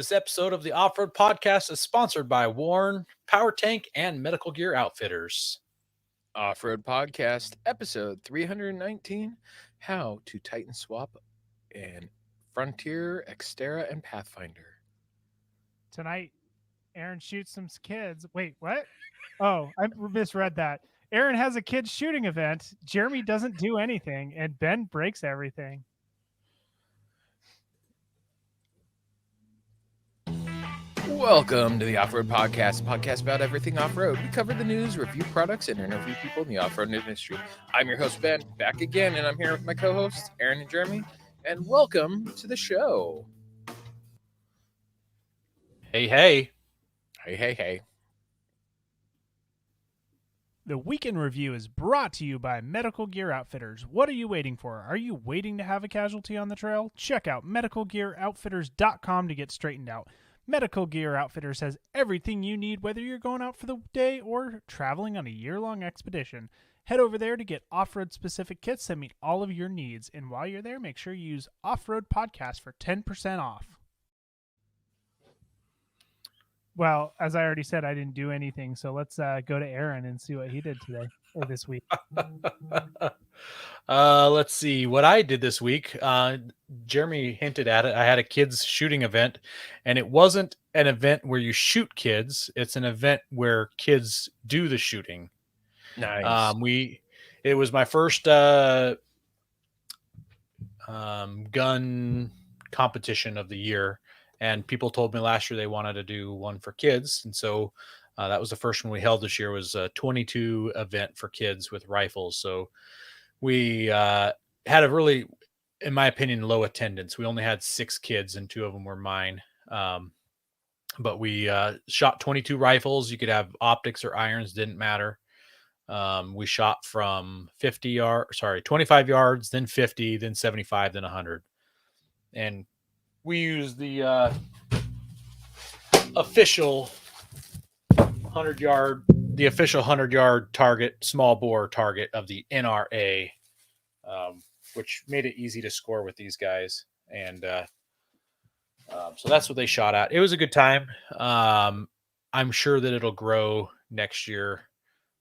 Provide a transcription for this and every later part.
This episode of the Offroad Podcast is sponsored by Warren, Power Tank, and Medical Gear Outfitters. Offroad Podcast, episode 319, How to Titan Swap and Frontier, Xterra, and Pathfinder. Tonight, Aaron shoots some kids. Wait, what? Oh, I misread that. Aaron has a kids shooting event. Jeremy doesn't do anything, and Ben breaks everything. Welcome to the Offroad Podcast, a podcast about everything off-road. We cover the news, review products, and interview people in the off-road industry. I'm your host, Ben, back again, and I'm here with my co-hosts, Aaron and Jeremy, and welcome to the show. Hey, hey. Hey. The weekend review is brought to you by Medical Gear Outfitters. What are you waiting for? Are you waiting to have a casualty on the trail? Check out medicalgearoutfitters.com to get straightened out. Medical Gear Outfitters has everything you need, whether you're going out for the day or traveling on a year-long expedition. Head over there to get off-road specific kits that meet all of your needs. And while you're there, make sure you use Off-Road Podcast for 10% off. Well, as I already said, I didn't do anything, so let's go to Aaron and see what he did today or this week. Let's see what I did this week. Jeremy hinted at it. I had a kids shooting event, and it wasn't an event where you shoot kids. It's an event where kids do the shooting. Nice. It was my first gun competition of the year. And people told me last year they wanted to do one for kids. And so that was the first one we held this year, was a 22 event for kids with rifles. So we had a really, in my opinion, low attendance. We only had 6 kids and 2 of them were mine. But we shot 22 rifles. You could have optics or irons, didn't matter. We shot from 25 yards, then 50, then 75, then 100. And we use the official 100-yard target, small bore target of the NRA, which made it easy to score with these guys. And so that's what they shot at. It was a good time. I'm sure that it'll grow next year.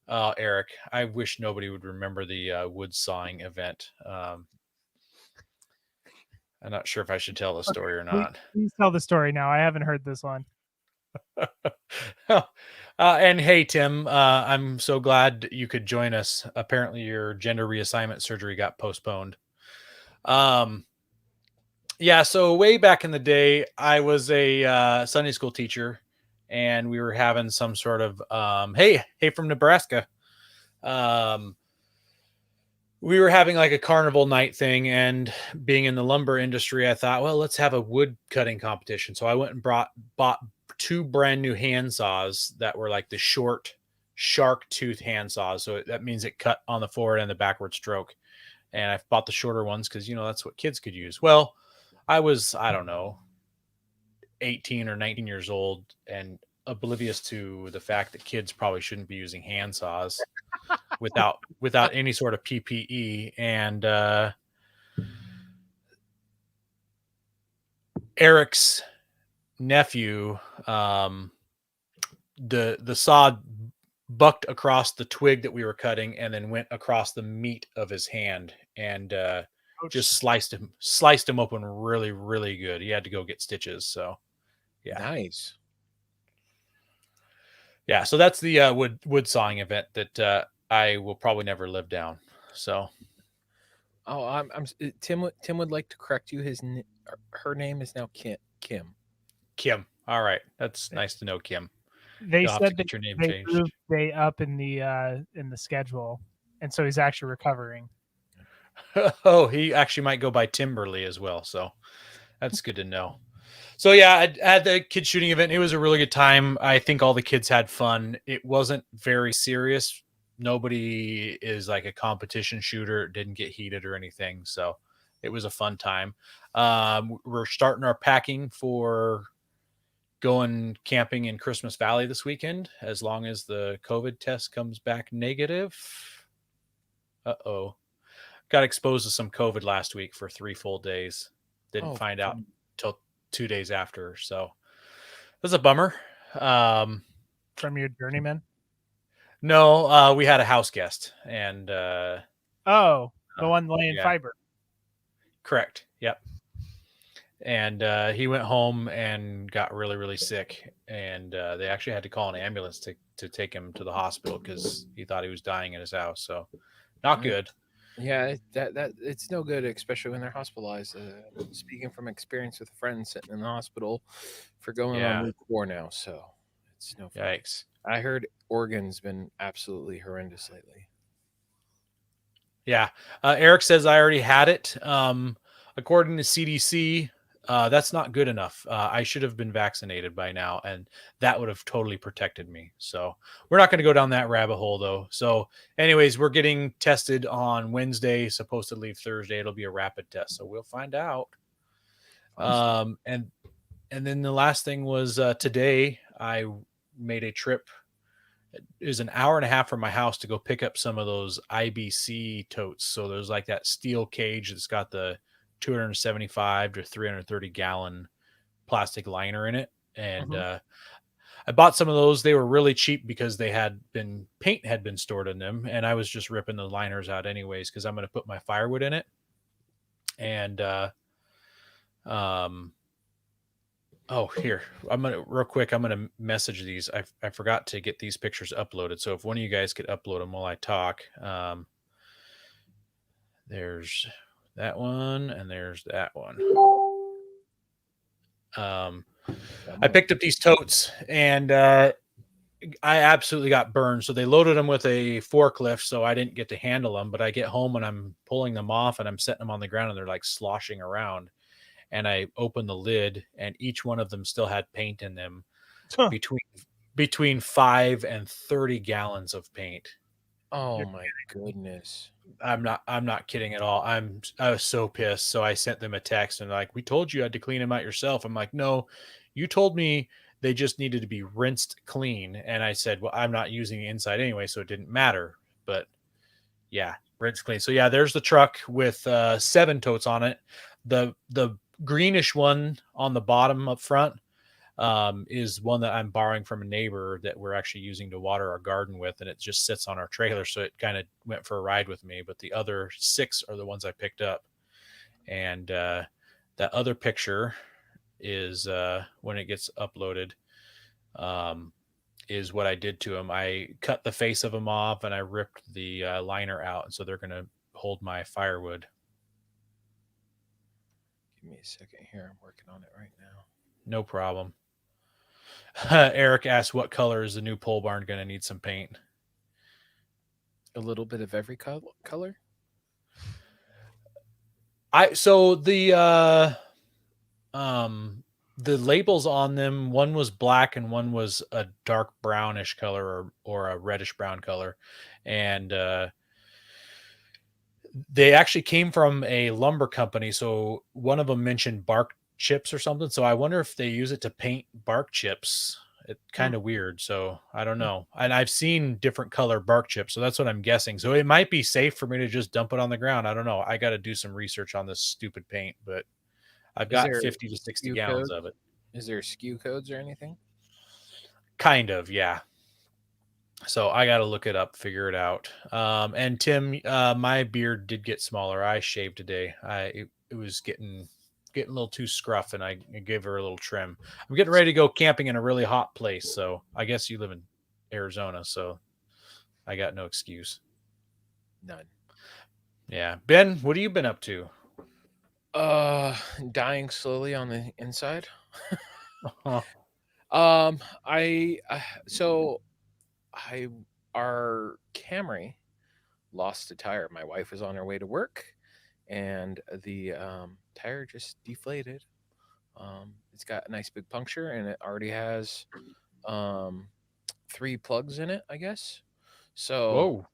Eric, I wish nobody would remember the wood sawing event. I'm not sure if I should tell the story or not. Please tell the story now. I haven't heard this one. And hey, Tim, I'm so glad you could join us. Apparently your gender reassignment surgery got postponed. Yeah, so way back in the day, I was a Sunday school teacher, and we were having some sort of, hey from Nebraska. We were having like a carnival night thing, and being in the lumber industry, I thought, well, let's have a wood cutting competition. So I went and bought 2 brand new hand saws that were like the short shark tooth hand saws. So that means it cut on the forward and the backward stroke. And I bought the shorter ones because, that's what kids could use. Well, I was, I don't know, 18 or 19 years old and oblivious to the fact that kids probably shouldn't be using hand saws without any sort of PPE. And Eric's nephew, the saw bucked across the twig that we were cutting and then went across the meat of his hand and just sliced him open really, really good. He had to go get stitches. So yeah. Nice. Yeah, so that's the wood sawing event that I will probably never live down. So, Tim would like to correct you. Her name is now Kim. Kim. All right, that's nice to know, Kim. They You'll have said to get your name they changed. moved Day up in the schedule, and so he's actually recovering. Oh, he actually might go by Timberly as well. So that's good to know. So yeah, I had the kid shooting event. It was a really good time. I think all the kids had fun. It wasn't very serious. Nobody is like a competition shooter. It didn't get heated or anything. So it was a fun time. We're starting our packing for going camping in Christmas Valley this weekend, as long as the COVID test comes back negative. Uh-oh. Got exposed to some COVID last week for 3 full days. Didn't find out till 2 days after. So That's a bummer. Um, from your journeyman? no, we had a house guest, and Oh, the one laying yeah, fiber. correct. Yep. And he went home and got really, really sick, and they actually had to call an ambulance to take him to the hospital because he thought he was dying in his house. So, not Right. good. Yeah, that it's no good, especially when they're hospitalized. Speaking from experience with a friend sitting in the hospital for going on Yeah. week 4 now, so it's no fun. Yikes. I heard Oregon's been absolutely horrendous lately. Yeah. Eric says I already had it. According to CDC, that's not good enough. I should have been vaccinated by now, and that would have totally protected me. So we're not going to go down that rabbit hole, though. So, anyways, we're getting tested on Wednesday. Supposed to leave Thursday. It'll be a rapid test, so we'll find out. Awesome. Um, and and then the last thing was today I made a trip. It is an hour and a half from my house to go pick up some of those IBC totes. So there's like that steel cage that's got the 275 to 330 gallon plastic liner in it. And Mhm. I bought some of those. They were really cheap because they had been paint had been stored in them. And I was just ripping the liners out anyways because I'm going to put my firewood in it. And um, oh, here. I'm gonna real quick. I'm gonna message these. I forgot to get these pictures uploaded. So if one of you guys could upload them while I talk, there's that one and there's that one. Um, I Yummy. picked up these totes and I absolutely got burned. So they loaded them with a forklift, so I didn't get to handle them. But I get home and I'm pulling them off and I'm setting them on the ground and they're like sloshing around. And I open the lid and each one of them still had paint in them between 5 and 30 gallons of paint. Oh my goodness. I'm not kidding at all. I was so pissed. So I sent them a text and like, we told you had to clean them out yourself. I'm like, no, you told me they just needed to be rinsed clean. And I said, well, I'm not using the inside anyway, so it didn't matter. But yeah, rinse clean. So yeah, there's the truck with 7 totes on it. The greenish one on the bottom up front is one that I'm borrowing from a neighbor that we're actually using to water our garden with, and it just sits on our trailer. So it kind of went for a ride with me. But the other 6 are the ones I picked up, and that other picture is when it gets uploaded. Um, is what I did to them. I cut the face of them off and I ripped the liner out, and so they're going to hold my firewood. Give me a second here. I'm working on it right now. No problem. Eric asked, "What color is the new pole barn going to need some paint?" A little bit of every color. I so um the labels on them, one was black and one was a dark brownish color or a reddish brown color, and they actually came from a lumber company. So one of them mentioned bark chips or something. So I wonder if they use it to paint bark chips. It's Hmm. kind of weird. So I don't know. And I've seen different color bark chips. So that's what I'm guessing. So it might be safe for me to just dump it on the ground. I don't know. I got to do some research on this stupid paint, but I've Is got there 50 to 60 SKU gallons codes? of it. Is there SKU codes or anything? Kind of, yeah. So I got to look it up, figure it out. And Tim, my beard did get smaller. I shaved today. It was getting a little too scruff, and I gave her a little trim. I'm getting ready to go camping in a really hot place. So I guess you live in Arizona, so I got no excuse. None. Yeah, Ben, what have you been up to? Uh, Dying slowly on the inside. Oh, I so I our Camry lost a tire. My wife was on her way to work, and the tire just deflated. It's got a nice big puncture, and it already has um, 3 plugs in it, I guess. So whoa,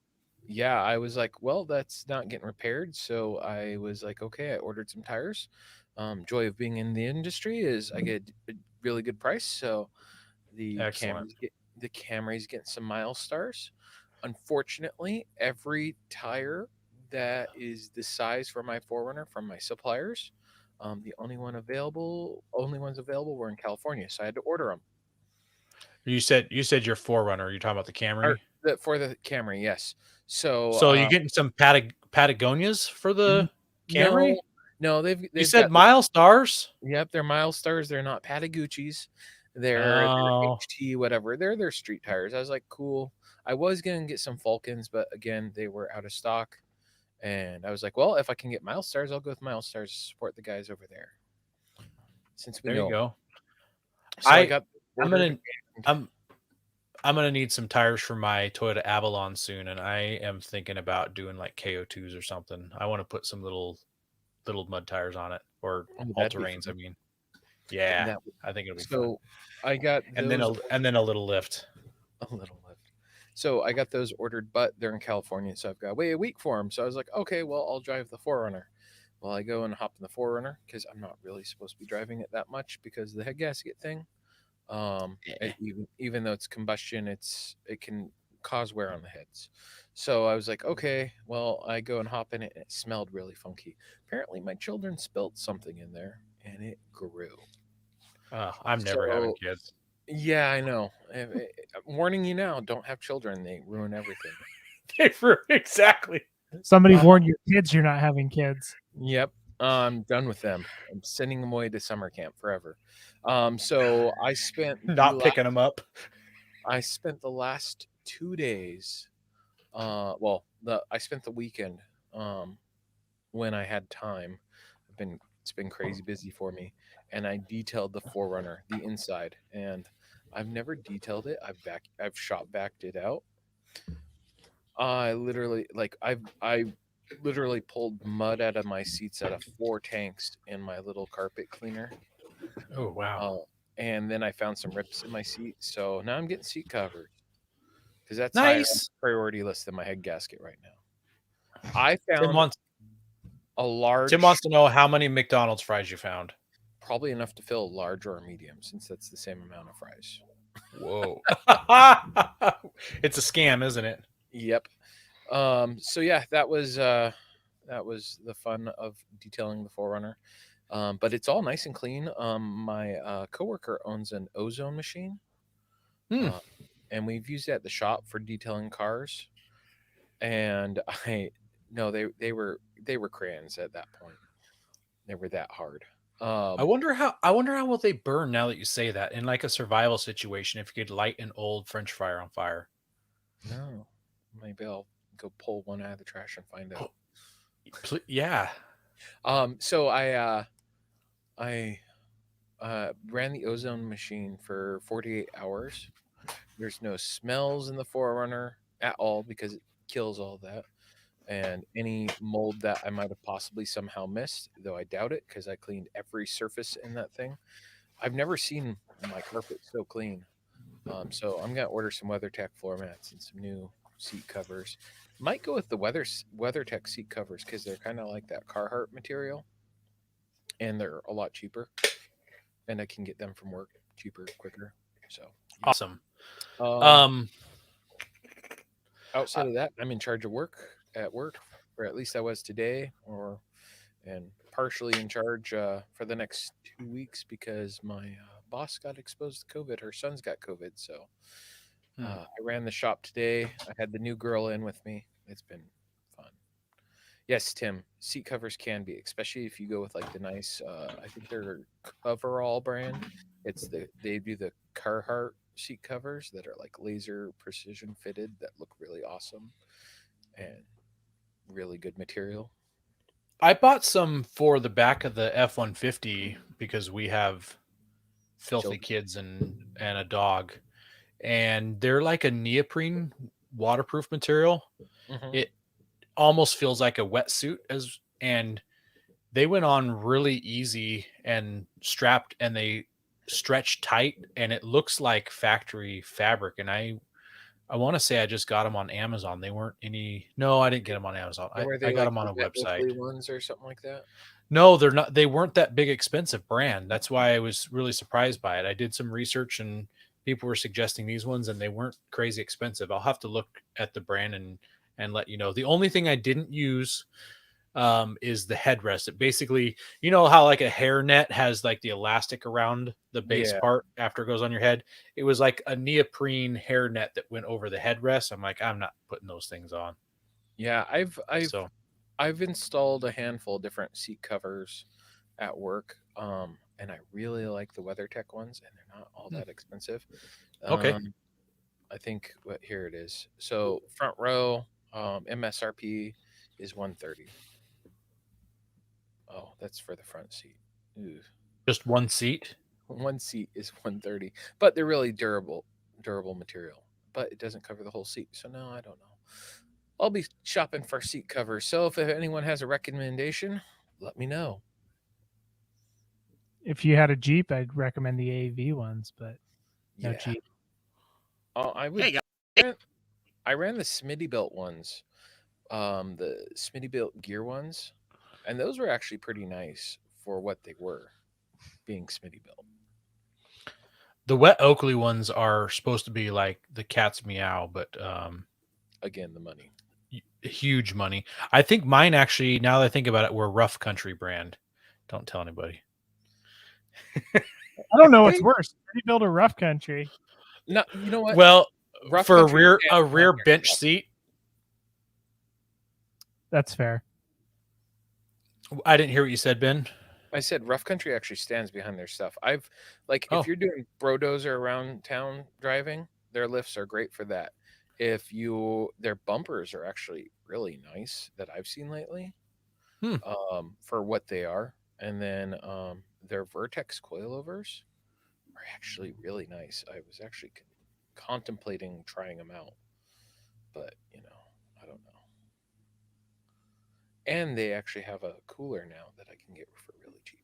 yeah, I was like, well, that's not getting repaired. So I was like, okay, I ordered some tires. Joy of being in the industry is I get a really good price. So the excellent. Camry's get the Camry's getting some mile stars. Unfortunately, every tire that is the size for my Forerunner from my suppliers, the only ones available were in California, so I had to order them. You said your Forerunner. You're talking about the Or Camry. for the Camry, yes. So, So you getting some Patagonias for n the no, Camry? no, You they've said got Milestars. yep, they're Milestars, they're not Patagucci's. They're Oh, HT whatever, they're street tires. I was like, "Cool." I was gonna get some Falcons, but again, they were out of stock, and I was like, "Well, if I can get Milestars, I'll go with Milestars to support the guys over there, since we there you know 'em." go. So I I got I'm ordered gonna I'm I'm gonna need some tires for my Toyota Avalon soon, and I am thinking about doing like KO2s or something. I want to put some little mud tires on it, or oh, all that'd be terrains. fun. I mean, yeah, That I think it'll be fun. so I got those And then a little lift. a little lift. So I got those ordered, but they're in California, so I've got to wait a week for them. So I was like, okay, well, I'll drive the Forerunner. Well, I go and hop in the Forerunner because I'm not really supposed to be driving it that much because of the head gasket thing. Yeah. Even though it's combustion, it can cause wear on the heads. So I was like, okay, well, I go and hop in it, and it smelled really funky. Apparently, my children spilt something in there, and it grew. I'm never having So kids. yeah, I know. I'm warning you now, don't have children. They ruin everything. Exactly. Somebody Uh, warned your kids you're not having kids. yep. I'm done with them. I'm sending them away to summer camp forever. So Not picking them up. I spent the last 2 days. Well, I spent the weekend. When I had time. It's been crazy busy for me, and I detailed the Forerunner, the inside, and I've never detailed it. I've shop backed it out. I literally I literally pulled mud out of my seats out of 4 tanks in my little carpet cleaner. Oh wow. Uh, and then I found some rips in my seat. So now I'm getting seat covers because that's higher on Nice. the priority list than my head gasket right now. I Tim found wants a Tim large, wants to know how many McDonald's fries you found. probably enough to fill a large or a medium, since that's the same amount of fries. Whoa. It's a scam, isn't it? Yep. So yeah, that was the fun of detailing the Forerunner. But it's all nice and clean. My coworker owns an ozone machine, Hmm. uh, and we've used it at the shop for detailing cars. And I no, they were crayons at that point. They were that hard. Um, I wonder how will they burn now that you say that in like a survival situation if you could light an old French fryer on fire. no, maybe I'll go pull one out of the trash and find out. Oh, yeah. So I ran the ozone machine for 48 hours. There's no smells in the Forerunner at all because it kills all that. And any mold that I might have possibly somehow missed, though I doubt it because I cleaned every surface in that thing. I've never seen my carpet so clean. So I'm gonna order some WeatherTech floor mats and some new seat covers. Might go with the WeatherTech seat covers because they're kind of like that Carhartt material, and they're a lot cheaper, and I can get them from work cheaper, quicker. So yeah. Awesome. Um, Um outside of that, I'm in charge of work, or at least I was today, and partially in charge for the next 2 weeks because my boss got exposed to COVID. Her son's got COVID, so I ran the shop today. I had the new girl in with me. It's been fun. Yes, Tim, seat covers can be, especially if you go with like the nice. I think they're Coverall brand. They do the Carhartt seat covers that are like laser precision fitted that look really awesome and really good material. I bought some for the back of the F-150 because we have filthy Children. kids and a dog, and they're like a neoprene waterproof material. Hmm. It almost feels like a wetsuit as and they went on really easy and strapped and they stretch tight and it looks like factory fabric and I want to say I just got them on Amazon. They weren't any no, I didn't get them on Amazon. Were I they got like them on the a Wet website. Oakley ones or something like that? No, they're not. They weren't that big expensive brand. That's why I was really surprised by it. I did some research and people were suggesting these ones and they weren't crazy expensive. I'll have to look at the brand and let you know. The only thing I didn't use is the headrest. It basically, you know how like a hairnet has like the elastic around the base Yeah. part after it goes on your head? It was like a neoprene hairnet that went over the headrest. I'm like, I'm not putting those things on. Yeah, So I've installed a handful of different seat covers at work, and I really like the WeatherTech ones, and they're not all hmm, that expensive. okay, I think what here it is. So front row, MSRP is 130. Oh, that's for the front seat. Ooh. just one seat. One seat is 130, but they're really durable material. But it doesn't cover the whole seat. So no, I don't know. I'll be shopping for seat covers. So if anyone has a recommendation, let me know. If you had a Jeep, I'd recommend the AV ones, but no Yeah. Jeep. Oh, I would. Hey, guys. I ran the Smitty built ones, the Smitty built gear ones, and those were actually pretty nice for what they were, being Smitty built. The wet Oakley ones are supposed to be like the cat's meow, but Again, the money. huge money. I think mine actually, now that I think about it, were Rough Country brand. Don't tell anybody. I don't know what's Hey. worse. City build or rough country? No, you know what? Well, Rough for Country a stands behind rear their bench stuff. seat, That's fair. I didn't hear what you said, Ben. I said Rough Country actually stands behind their stuff. I've like Oh. if you're doing brodozer around town driving, their lifts are great for that. If you their bumpers are actually really nice that I've seen lately. Hmm. For what they are. And then their Vertex coilovers are actually really nice. I was actually contemplating trying them out, but I don't know. And they actually have a cooler now that I can get for really cheap.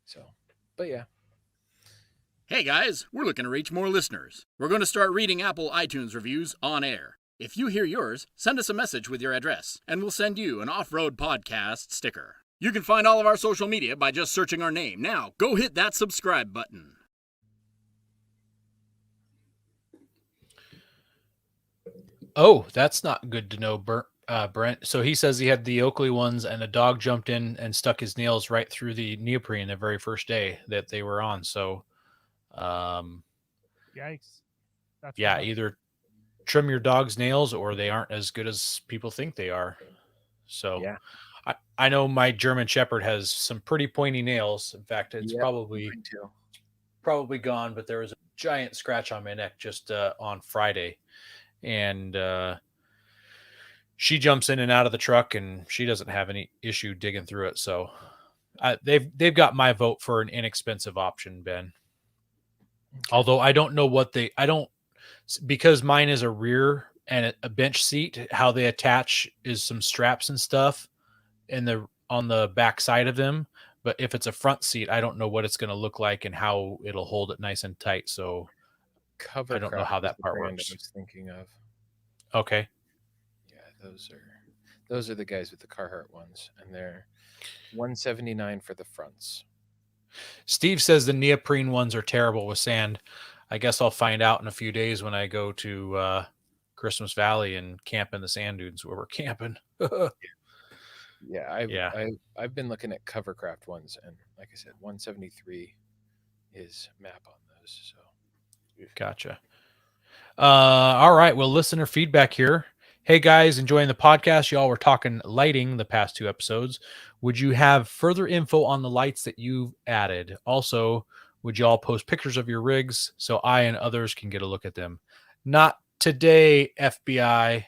So, but yeah. Hey guys, we're looking to reach more listeners. We're going to start reading Apple iTunes reviews on air. If you hear yours, send us a message with your address, and we'll send you an Off-Road Podcast sticker. You can find all of our social media by just searching our name. Now, go hit that subscribe button. Oh, that's not good to know, Brent. So he says he had the Oakley ones, and a dog jumped in and stuck his nails right through the neoprene the very first day that they were on. So, Yikes. That's yeah, rough. either trim your dog's nails or they aren't as good as people think they are. So, Yeah. I know my German Shepherd has some pretty pointy nails. In fact, it's Yep, probably mine too. gone, but there was a giant scratch on my neck just on Friday, and she jumps in and out of the truck, and she doesn't have any issue digging through it. So they've got my vote for an inexpensive option, Ben. Okay. Although I don't know what because mine is a rear and a bench seat. How they attach is some straps and stuff on the back side of them. But if it's a front seat, I don't know what it's going to look like and how it'll hold it nice and tight. So I don't know Covercraft how is that the part brand works. I was thinking of. Okay. Yeah, those are the guys with the Carhartt ones, and they're $179 for the fronts. Steve says the neoprene ones are terrible with sand. I guess I'll find out in a few days when I go to Christmas Valley and camp in the sand dunes where we're camping. Yeah, Yeah. I've been looking at Covercraft ones, and like I said, 173 is map on those. So Gotcha. All right. Well, listener feedback here. Hey guys, enjoying the podcast. Y'all were talking lighting the past two episodes. Would you have further info on the lights that you've added? Also, would y'all post pictures of your rigs so I and others can get a look at them? Not today, FBI.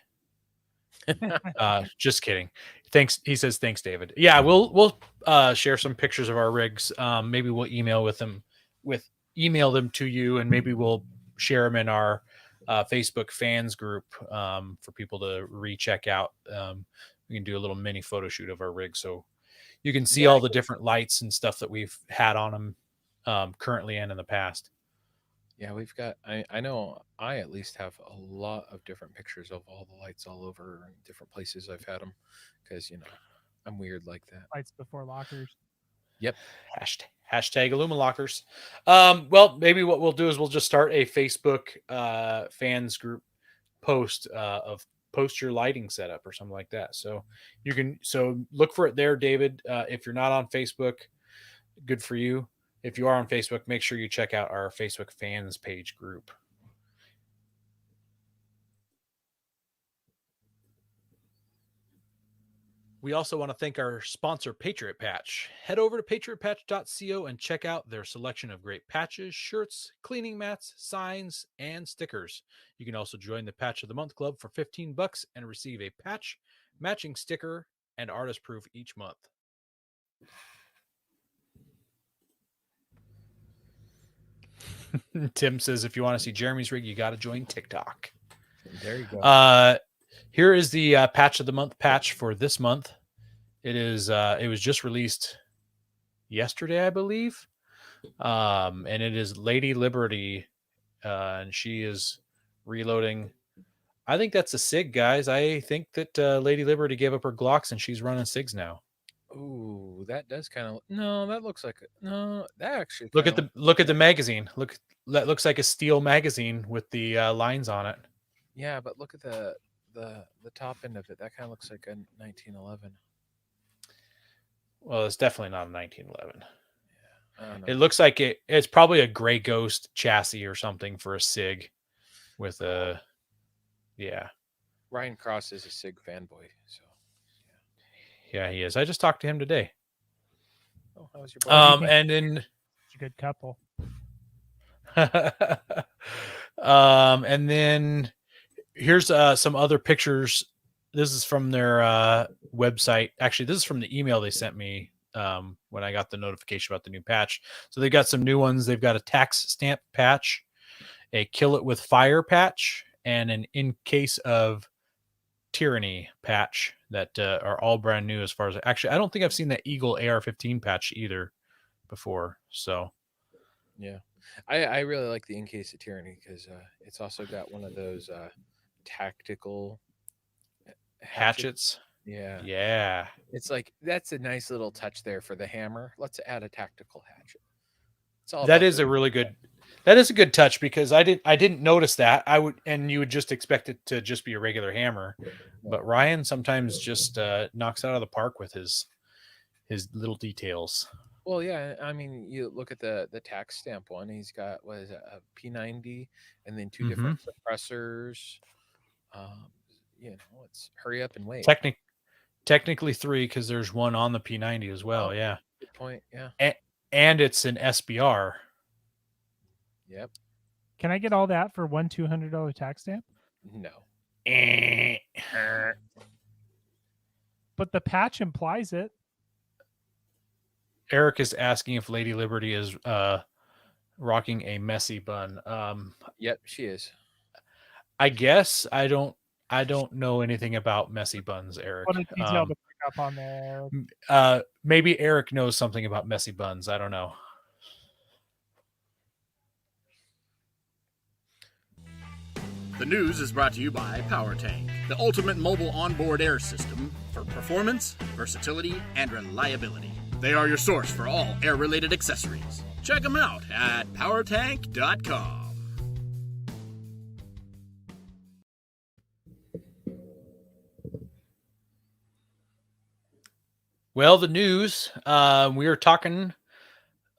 Just kidding. Thanks. He says, thanks, David. Yeah, we'll share some pictures of our rigs. Maybe we'll email them to you, and maybe we'll share them in our Facebook fans group for people to recheck out. We can do a little mini photo shoot of our rig, so you can see Yeah, all the different lights and stuff that we've had on them currently and in the past. yeah, we've got. I know I at least have a lot of different pictures of all the lights all over and different places I've had them, because I'm weird like that. Lights before lockers. Yep. Hashtag Illuminlockers. Well, maybe what we'll do is we'll just start a Facebook fans group post of post your lighting setup or something like that. So you can look for it there, David. If you're not on Facebook, good for you. If you are on Facebook, make sure you check out our Facebook fans page group. We also want to thank our sponsor, Patriot Patch. Head over to patriotpatch.co and check out their selection of great patches, shirts, cleaning mats, signs, and stickers. You can also join the Patch of the Month Club for $15 and receive a patch, matching sticker, and artist proof each month. Tim says, if you want to see Jeremy's rig, you got to join TikTok. There you go. Here is the Patch of the Month patch for this month. It was just released yesterday, I believe. And it is Lady Liberty, and she is reloading. I think that's a SIG, guys. I think that Lady Liberty gave up her Glocks and she's running SIGs now. Ooh, that does kind of no. That looks like no. That actually Look at the magazine. That looks like a steel magazine with the lines on it. Yeah, but look at the top end of it. That kind of looks like a 1911. Well, it's definitely not a 1911. I don't know. It looks like it's probably a Gray Ghost chassis or something for a SIG with a, yeah. Ryan Cross is a SIG fanboy, so yeah, he is. I just talked to him today. Oh, how was your boy? And then It's a good couple. and then here's some other pictures. This is from their website. Actually, this is from the email they sent me when I got the notification about the new patch. So they got some new ones. They've got a tax stamp patch, a kill it with fire patch, and an in case of tyranny patch that are all brand new. As far as actually, I don't think I've seen that Eagle AR-15 patch either before. So yeah, I really like the in case of tyranny because it's also got one of those tactical hatchets. Yeah. It's like that's a nice little touch there for the hammer. Let's add a tactical hatchet. It's all That is a really good. That is a good touch because I didn't notice that. You would just expect it to just be a regular hammer, but Ryan sometimes just knocks out of the park with his little details. Well, yeah, I mean, you look at the tax stamp one. He's got what is it, a P90, and then two different suppressors. It's hurry up and wait. Technically 3 because there's one on the P90 as well. Yeah, good point. Yeah, and it's an SBR. Yep. Can I get all that for one $200 tax stamp? No. But the patch implies it. Eric is asking if Lady Liberty is rocking a messy bun. Yep, she is. I guess I don't know anything about messy buns, Eric. What a detail to pick up on there. Maybe Eric knows something about messy buns. I don't know. The news is brought to you by PowerTank, the ultimate mobile onboard air system for performance, versatility, and reliability. They are your source for all air-related accessories. Check them out at powertank.com. Well, the news, we are talking,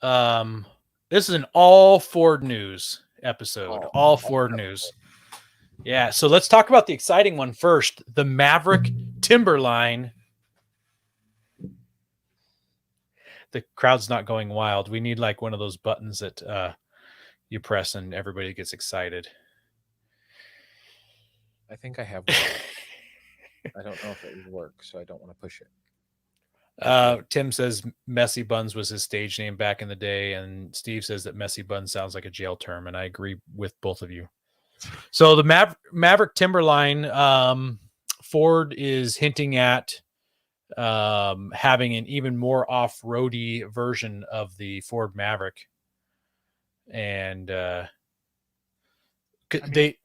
this is an all Ford news episode, all Ford news. Yeah, so let's talk about the exciting one first, the Maverick Timberline. The crowd's not going wild. We need like one of those buttons that you press and everybody gets excited. I think I have one. I don't know if it would work, so I don't want to push it. Tim says Messy Buns was his stage name back in the day, and Steve says that Messy Buns sounds like a jail term, and I agree with both of you. So the Maverick Timberline, Ford is hinting at having an even more off-roady version of the Ford Maverick, and it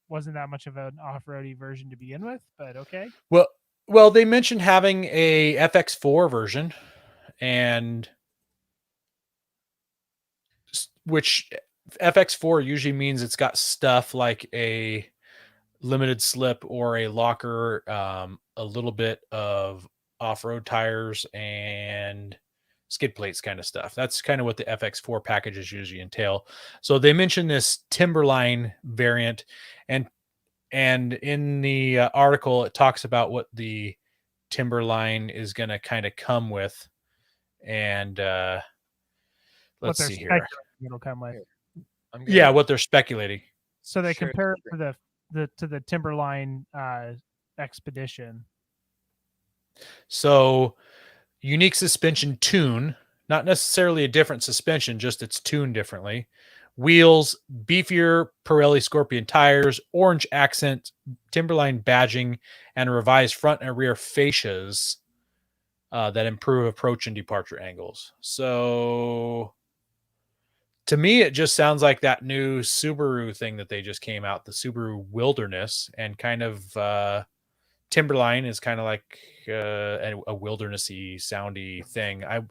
wasn't that much of an off-roady version to begin with, but okay. Well, they mentioned having a FX4 version, and which FX4 usually means it's got stuff like a limited slip or a locker, a little bit of off-road tires, and skid plates kind of stuff. That's kind of what the FX4 packages usually entail. So they mentioned this Timberline variant, and in the article it talks about what the Timberline is going to kind of come with, and What let's they're see here. speculating it'll come with. I'm Yeah, gonna what they're speculating. So they share compare it the to the Timberline Expedition. So unique suspension tune, not necessarily a different suspension, just it's tuned differently. Wheels, beefier Pirelli Scorpion tires, orange accent, Timberline badging, and revised front and rear fascias that improve approach and departure angles. So to me, it just sounds like that new Subaru thing that they just came out, the Subaru Wilderness, and kind of Timberline is kind of like a wildernessy soundy thing. I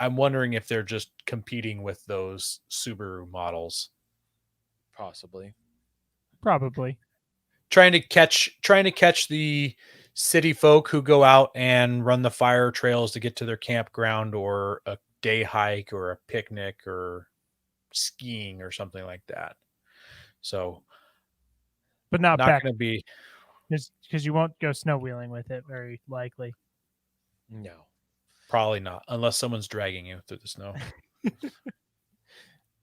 I'm wondering if they're just competing with those Subaru models, possibly. Probably. trying to catch the city folk who go out and run the fire trails to get to their campground, or a day hike or a picnic or skiing or something like that. So But not not back going to be because you won't go snow wheeling with it very likely. No. probably not unless someone's dragging you through the snow.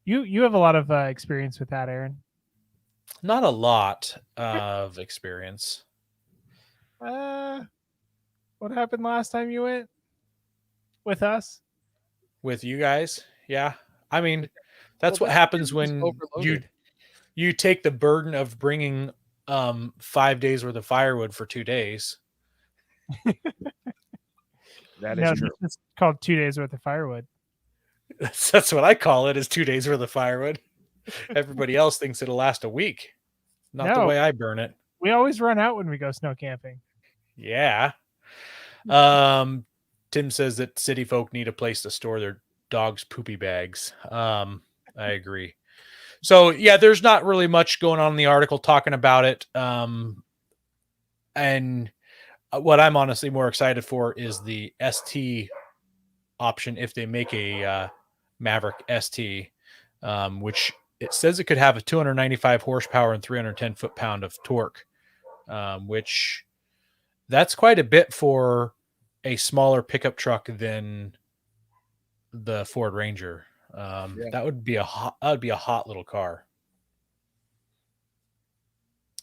You have a lot of experience with that, Aaron. Not a lot of experience. What happened last time you went with us? With you guys. Yeah. I mean, that's Well, what this happens year was when overloaded. you take the burden of bringing 5 days worth of firewood for 2 days. That No, is true. it's called 2 days worth of firewood. That's what I call it, is 2 days worth of firewood. Everybody else thinks it'll last a week. Not the No. way I burn it. We always run out when we go snow camping. Yeah. Tim says that city folk need a place to store their dogs' poopy bags. I agree. So yeah, there's not really much going on in the article talking about it. And what I'm honestly more excited for is the ST option if they make a Maverick ST, which it says it could have a 295 horsepower and 310 foot-pound of torque, which that's quite a bit for a smaller pickup truck than the Ford Ranger. Yeah. That would be a hot little car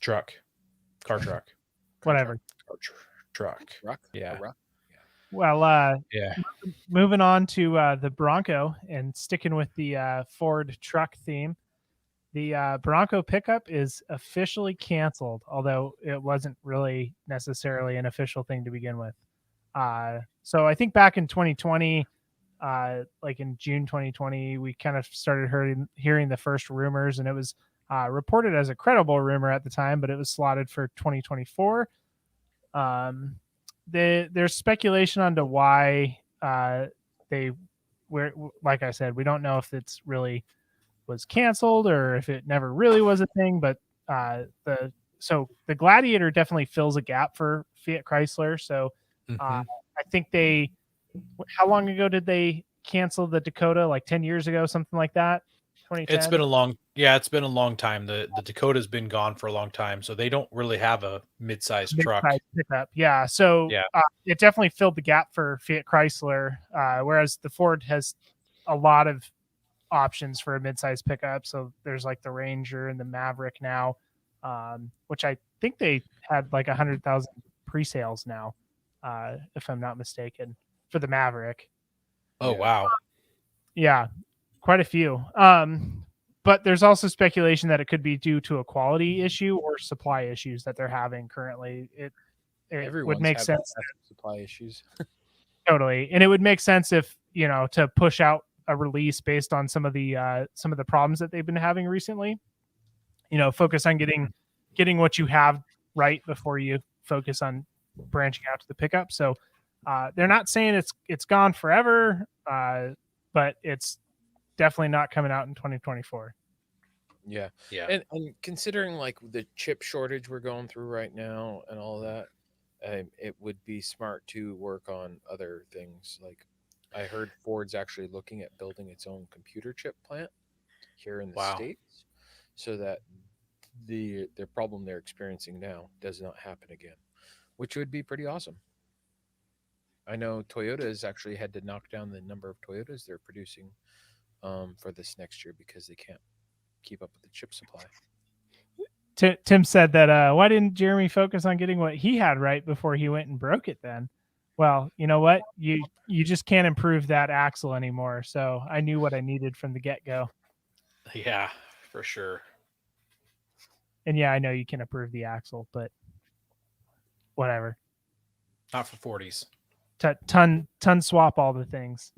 truck. Whatever. Truck. Rock? Yeah. A rock? Well, Yeah. moving on to the Bronco and sticking with the Ford truck theme. The Bronco pickup is officially canceled, although it wasn't really necessarily an official thing to begin with. So I think back in 2020, like in June 2020, we kind of started hearing the first rumors, and it was reported as a credible rumor at the time, but it was slotted for 2024. There's speculation onto why they were, like I said, we don't know if it's really was canceled or if it never really was a thing, but the Gladiator definitely fills a gap for Fiat Chrysler. So I think how long ago did they cancel the Dakota? Like 10 years ago, something like that. 2010. It's been a long time. The Dakota's been gone for a long time, so they don't really have a mid-sized truck. Pickup. Yeah. So Yeah. It definitely filled the gap for Fiat Chrysler, whereas the Ford has a lot of options for a mid-size pickup. So there's like the Ranger and the Maverick now, which I think they had like 100,000 pre-sales now, if I'm not mistaken, for the Maverick. Oh, Yeah. wow. Yeah, quite a few. But there's also speculation that it could be due to a quality issue or supply issues that they're having currently. It Everyone's would make having sense. supply issues. Totally. And it would make sense if, to push out a release based on some of the problems that they've been having recently. Focus on getting what you have right before you focus on branching out to the pickup. So they're not saying it's gone forever, but it's definitely not coming out in 2024. Yeah. Yeah. And considering like the chip shortage we're going through right now and all that, it would be smart to work on other things. Like I heard Ford's actually looking at building its own computer chip plant here in the Wow. States so that the problem they're experiencing now does not happen again, which would be pretty awesome. I know Toyota has actually had to knock down the number of Toyotas they're producing for this next year because they can't keep up with the chip supply. Tim said that why didn't Jeremy focus on getting what he had right before he went and broke it then? Well, you know what? You just can't improve that axle anymore. So I knew what I needed from the get-go. Yeah, for sure. And yeah, I know you can improve the axle, but whatever. Not for 40s. Ton swap all the things.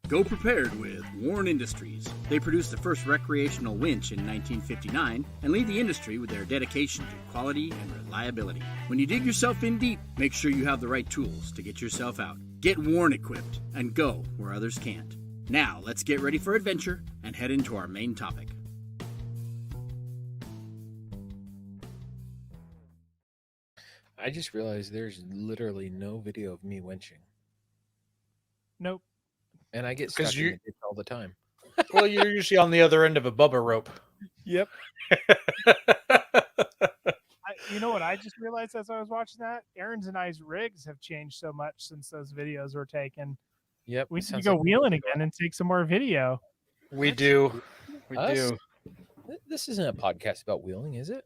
Go prepared with Warren Industries. They produced the first recreational winch in 1959 and lead the industry with their dedication to quality and reliability. When you dig yourself in deep, make sure you have the right tools to get yourself out. Get Warren equipped and go where others can't. Now, let's get ready for adventure and head into our main topic. I just realized there's literally no video of me winching, Nope. and I get 'Cause stuck in the ditch all the time. Well, you're usually on the other end of a Bubba rope. Yep. You know what I just realized as I was watching that? Aaron's and I's rigs have changed so much since those videos were taken. Yep. We need to sounds go like- wheeling again and take some more video. We What? do. We Us? do. This isn't a podcast about wheeling, is it?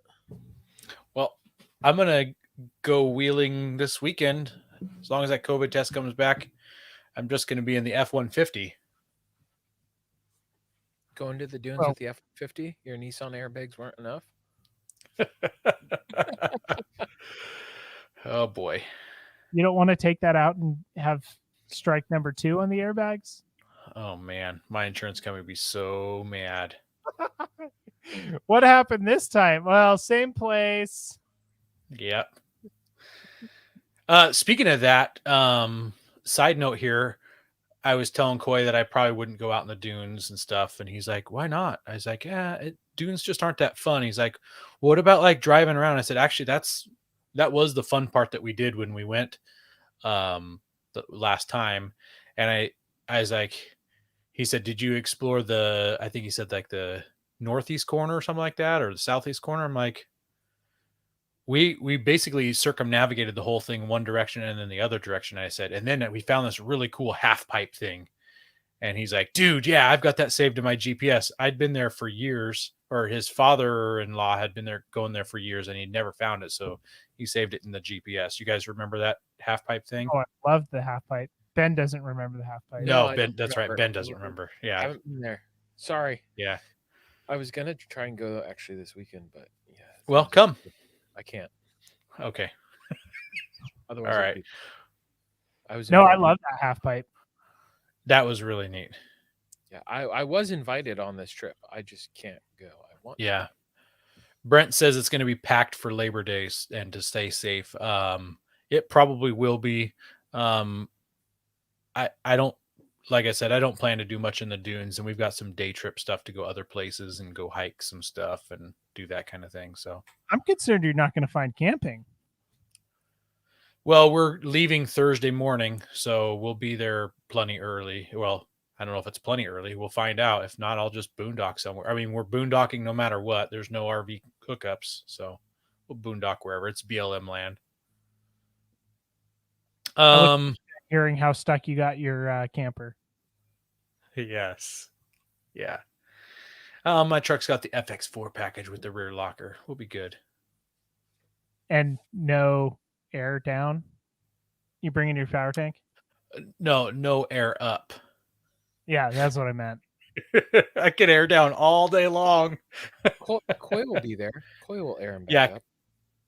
Well, I'm going to go wheeling this weekend. As long as that COVID test comes back, I'm just going to be in the F-150. Going to the dunes Well- with the F-50? Your Nissan airbags weren't enough? Oh, boy. You don't want to take that out and have strike number 2 on the airbags? Oh, man. My insurance company would be so mad. What happened this time? Well, same place. Yep. Speaking of that, side note here, I was telling Coy that I probably wouldn't go out in the dunes and stuff, and he's like, "Why not?" I was like, "Yeah, dunes just aren't that fun." He's like, "What about like driving around?" I said, "Actually, that was the fun part that we did when we went the last time." And I was like, he said, "Did you explore the?" I think he said like the northeast corner or something like that, or the southeast corner. I'm like, we basically circumnavigated the whole thing one direction and then the other direction. I said, and then we found this really cool half pipe thing. And he's like, "Dude, yeah, I've got that saved in my GPS." I'd been there for years, or his father-in-law had been there going there for years, and he'd never found it. So he saved it in the GPS. You guys remember that half pipe thing? Oh, I love the half pipe. Ben doesn't remember the half pipe. No, No, I Ben, don't that's right. remember. Ben doesn't remember. I Yeah. haven't been there. Sorry. Yeah. I was gonna try and go actually this weekend, but yeah. Well, things- come. I can't. Okay. Otherwise, All I'd right. be- I was. No, I invited- love that half pipe. That was really neat. Yeah, I was invited on this trip. I just can't go. I want. Yeah. Brent says it's going to be packed for Labor Day and to stay safe. It probably will be. I don't, like I said, I don't plan to do much in the dunes, and we've got some day trip stuff to go other places and go hike some stuff and do that kind of thing. So, I'm concerned you're not going to find camping. well, we're leaving Thursday morning, so we'll be there plenty early. Well, I don't know if it's plenty early. We'll find out. If not, I'll just boondock somewhere. I mean, we're boondocking no matter what. There's no RV hookups, so we'll boondock wherever. It's BLM land. Hearing how stuck you got your camper. Yes. Yeah. My truck's got the FX4 package with the rear locker. We'll be good. And no air down. You bring in your power tank? No air up. Yeah, that's what I meant. I can air down all day long. Coy will be there. Coy will air him back Yeah. up.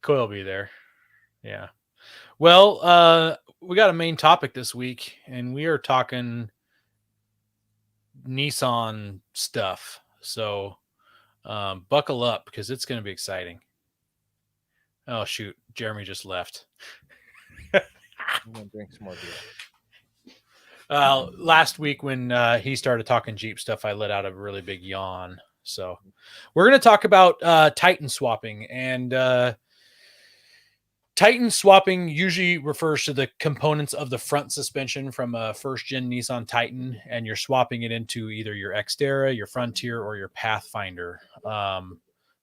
Coy will be there. Yeah. Well, we got a main topic this week, and we are talking Nissan stuff. So buckle up because it's going to be exciting. Oh, shoot. Jeremy just left. I'm gonna drink some more beer. Last week when he started talking Jeep stuff, I let out a really big yawn. So we're going to talk about Titan swapping. And Titan swapping usually refers to the components of the front suspension from a first-gen Nissan Titan, and you're swapping it into either your Xterra, your Frontier, or your Pathfinder.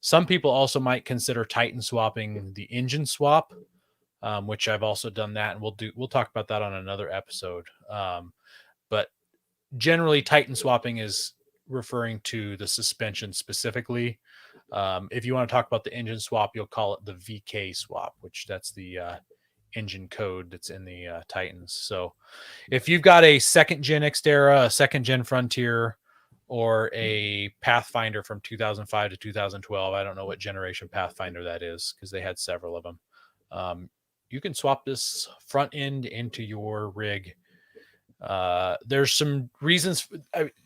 Some people also might consider Titan swapping the engine swap, which I've also done that, and we'll talk about that on another episode. But generally, Titan swapping is referring to the suspension specifically. If you want to talk about the engine swap, you'll call it the VK swap, which that's the engine code that's in the Titans. So if you've got a second gen Xterra, a second gen Frontier, or a Pathfinder from 2005 to 2012, I don't know what generation Pathfinder that is because they had several of them. You can swap this front end into your rig. There's some reasons.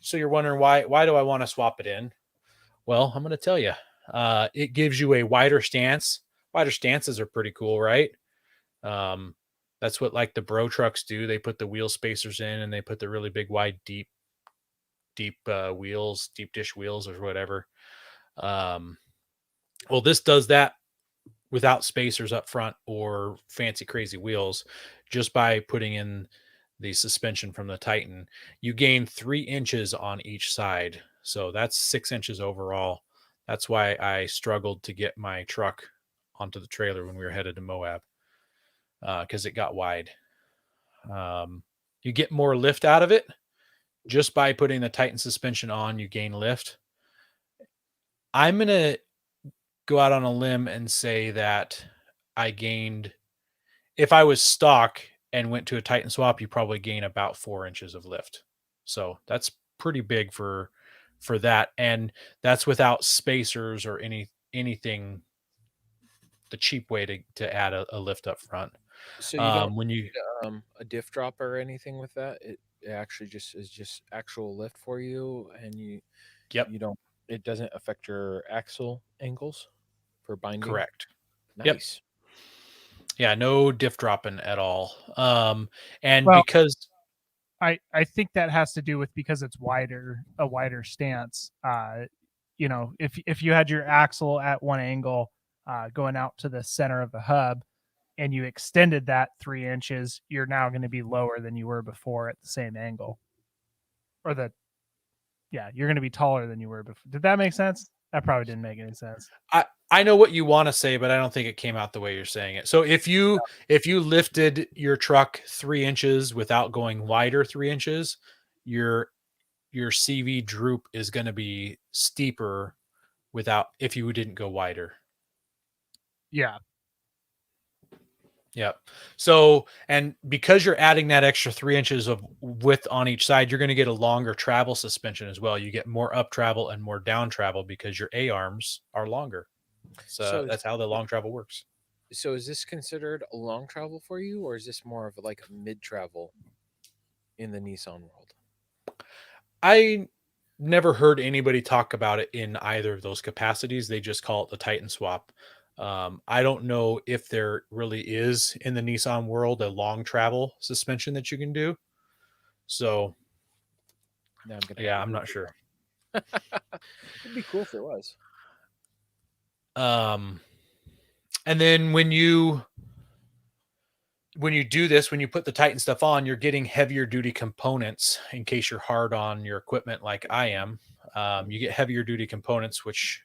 So you're wondering why do I want to swap it in? Well, I'm going to tell you. It gives you a wider stance. Wider stances are pretty cool, right? That's what like the bro trucks do. They put the wheel spacers in and they put the really big, wide, deep wheels, deep dish wheels or whatever. Well, this does that without spacers up front or fancy crazy wheels, just by putting in the suspension from the Titan. You gain 3 inches on each side. So that's 6 inches overall. That's why I struggled to get my truck onto the trailer when we were headed to Moab, because it got wide. You get more lift out of it just by putting the Titan suspension on. You gain lift. I'm going to go out on a limb and say that I gained, if I was stock and went to a Titan swap, you probably gain about 4 inches of lift. So that's pretty big for that, and that's without spacers or anything. The cheap way to add a lift up front. So you don't When you need a diff drop or anything with that. It actually just is just actual lift for you, and Yep, you don't. It doesn't affect your axle angles for binding. correct. Yep. Nice. Yeah, no diff dropping at all. And Well, because I think that has to do with because it's a wider stance. If you had your axle at one angle going out to the center of the hub and you extended that 3 inches, you're now going to be lower than you were before at the same angle. You're going to be taller than you were before. Did that make sense? That probably didn't make any sense. I know what you want to say, but I don't think it came out the way you're saying it. So if you lifted your truck 3 inches without going wider 3 inches, your CV droop is going to be steeper if you didn't go wider. Yeah. Yep. So, and because you're adding that extra 3 inches of width on each side, you're going to get a longer travel suspension as well. You get more up travel and more down travel because your A arms are longer. So So that's how the long travel works. so is this considered a long travel for you, or is this more of like a mid travel in the Nissan world? I never heard anybody talk about it in either of those capacities. They just call it the Titan swap. I don't know if there really is in the Nissan world a long travel suspension that you can do. So Now I'm gonna have yeah, to I'm not Google sure. it. It'd be cool if it was. And then when you do this, when you put the Titan stuff on, you're getting heavier duty components in case you're hard on your equipment like I am. You get heavier duty components, which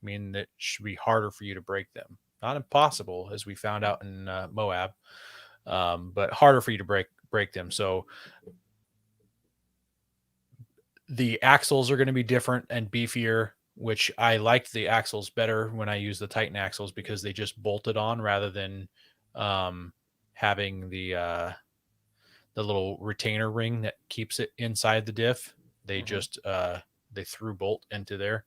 mean that it should be harder for you to break them. Not impossible, as we found out in Moab, but harder for you to break them. So the axles are going to be different and beefier, which I liked the axles better when I used the Titan axles because they just bolted on rather than having the little retainer ring that keeps it inside the diff. They just they threw bolt into there.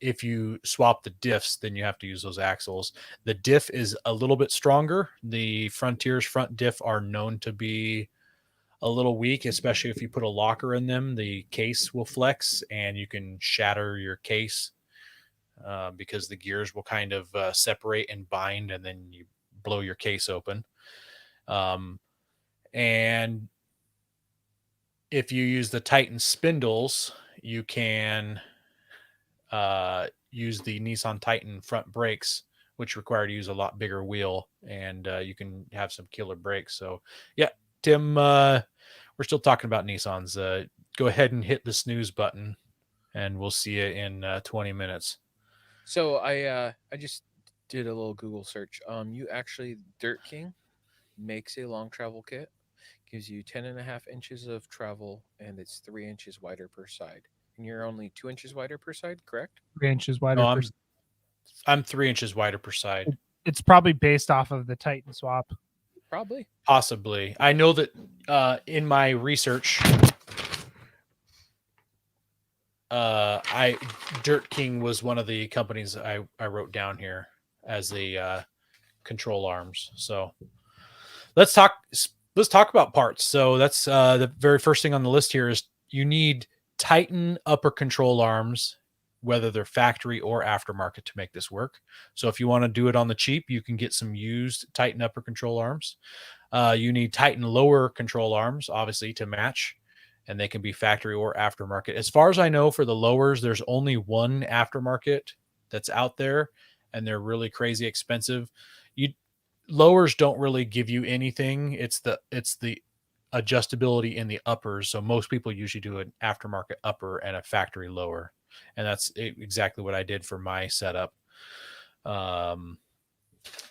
If you swap the diffs, then you have to use those axles. The diff is a little bit stronger. The Frontier's front diff are known to be a little weak, especially if you put a locker in them. The case will flex and you can shatter your case because the gears will kind of separate and bind, and then you blow your case open. And if you use the Titan spindles, you can use the Nissan Titan front brakes, which require to use a lot bigger wheel, and you can have some killer brakes. So, yeah, Tim, we're still talking about Nissans. Go ahead and hit the snooze button, and we'll see you in 20 minutes. So I just did a little Google search. You actually Dirt King makes a long travel kit, gives you 10.5 inches of travel, and it's 3 inches wider per side. And you're only 2 inches wider per side, correct? 3 inches wider. No, I'm 3 inches wider per side. It's probably based off of the Titan swap. Probably. Possibly. I know that in my research, Dirt King was one of the companies I wrote down here as the control arms. So let's talk about parts. So that's the very first thing on the list here is you need Titan upper control arms, whether they're factory or aftermarket, to make this work. So if you want to do it on the cheap, you can get some used Titan upper control arms. You need Titan lower control arms, obviously, to match, and they can be factory or aftermarket. As far as I know, for the lowers, there's only one aftermarket that's out there, and they're really crazy expensive. Lowers don't really give you anything. It's the adjustability in the uppers. So most people usually do an aftermarket upper and a factory lower, and that's exactly what I did for my setup. And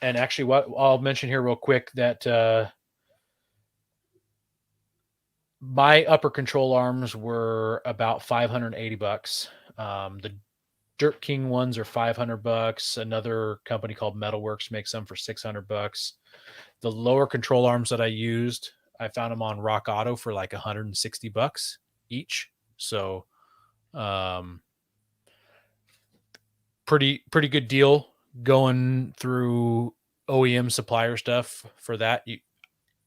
actually, what I'll mention here real quick that my upper control arms were about $580. The Dirt King ones are $500. Another company called Metalworks makes them for $600. The lower control arms that I used, I found them on Rock Auto for like $160 each. So, pretty good deal going through OEM supplier stuff for that.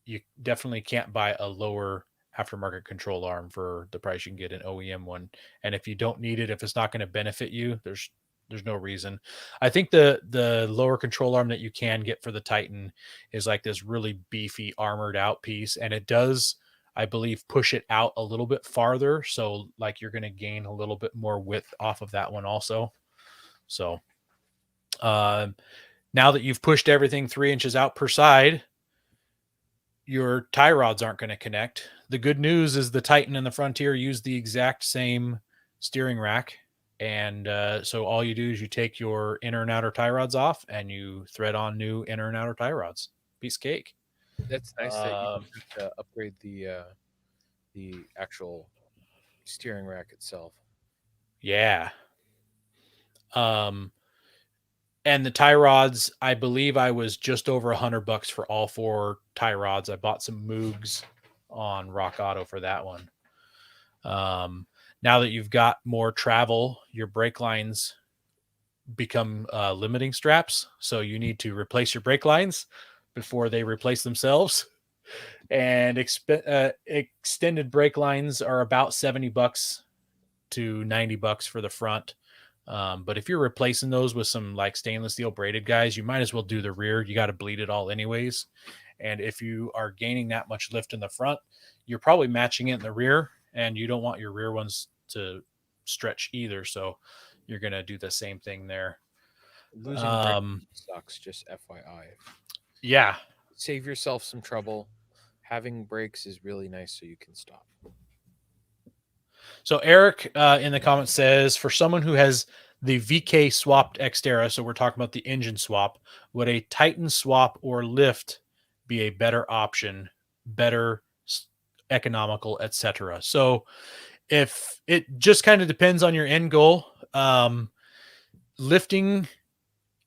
You definitely can't buy a lower aftermarket control arm for the price you can get an OEM one. And if you don't need it, if it's not going to benefit you, there's no reason. I think the lower control arm that you can get for the Titan is like this really beefy armored out piece, and it does, I believe, push it out a little bit farther. So like you're going to gain a little bit more width off of that one also. So now that you've pushed everything 3 inches out per side, your tie rods aren't going to connect. The good news is the Titan and the Frontier use the exact same steering rack. And so all you do is you take your inner and outer tie rods off and you thread on new inner and outer tie rods. Piece of cake. That's nice that you don't have to upgrade the actual steering rack itself. Yeah. And the tie rods, I believe I was just over $100 for all 4 tie rods. I bought some Moogs on Rock Auto for that one. Now that you've got more travel, your brake lines become limiting straps. So you need to replace your brake lines before they replace themselves. And extended brake lines are about $70 to $90 for the front. But if you're replacing those with some like stainless steel braided guys, you might as well do the rear. You got to bleed it all anyways. And if you are gaining that much lift in the front, you're probably matching it in the rear, and you don't want your rear ones to stretch either. So you're going to do the same thing there. Losing brakes sucks, just FYI. Yeah. Save yourself some trouble. Having brakes is really nice so you can stop. So Eric in the comments says, for someone who has the VK swapped Xterra, so we're talking about the engine swap, would a Titan swap or lift be a better option, better economical, etc.? So if it just kind of depends on your end goal, lifting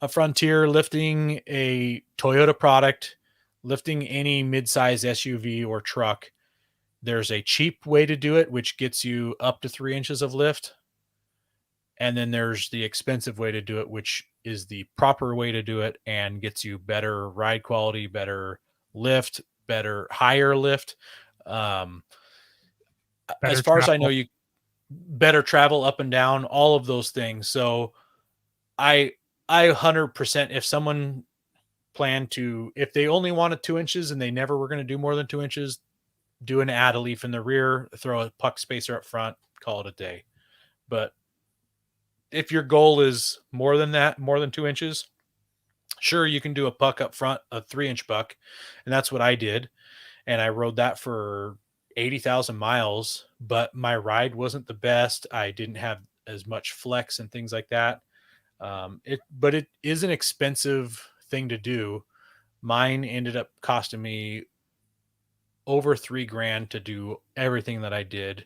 a Frontier, lifting a Toyota product, lifting any mid-size SUV or truck, there's a cheap way to do it, which gets you up to 3 inches of lift. And then there's the expensive way to do it, which is the proper way to do it and gets you better ride quality, better lift, better higher lift. As far as I know, you better travel up and down, all of those things. So I 100%, if someone planned to, if they only wanted 2 inches and they never were going to do more than 2 inches, do an add a leaf in the rear, throw a puck spacer up front, call it a day. But if your goal is more than that, more than 2 inches, sure, you can do a puck up front, a 3 inch buck. And that's what I did. And I rode that for 80,000 miles, but my ride wasn't the best. I didn't have as much flex and things like that. But it is an expensive thing to do. Mine ended up costing me over 3 grand to do everything that I did,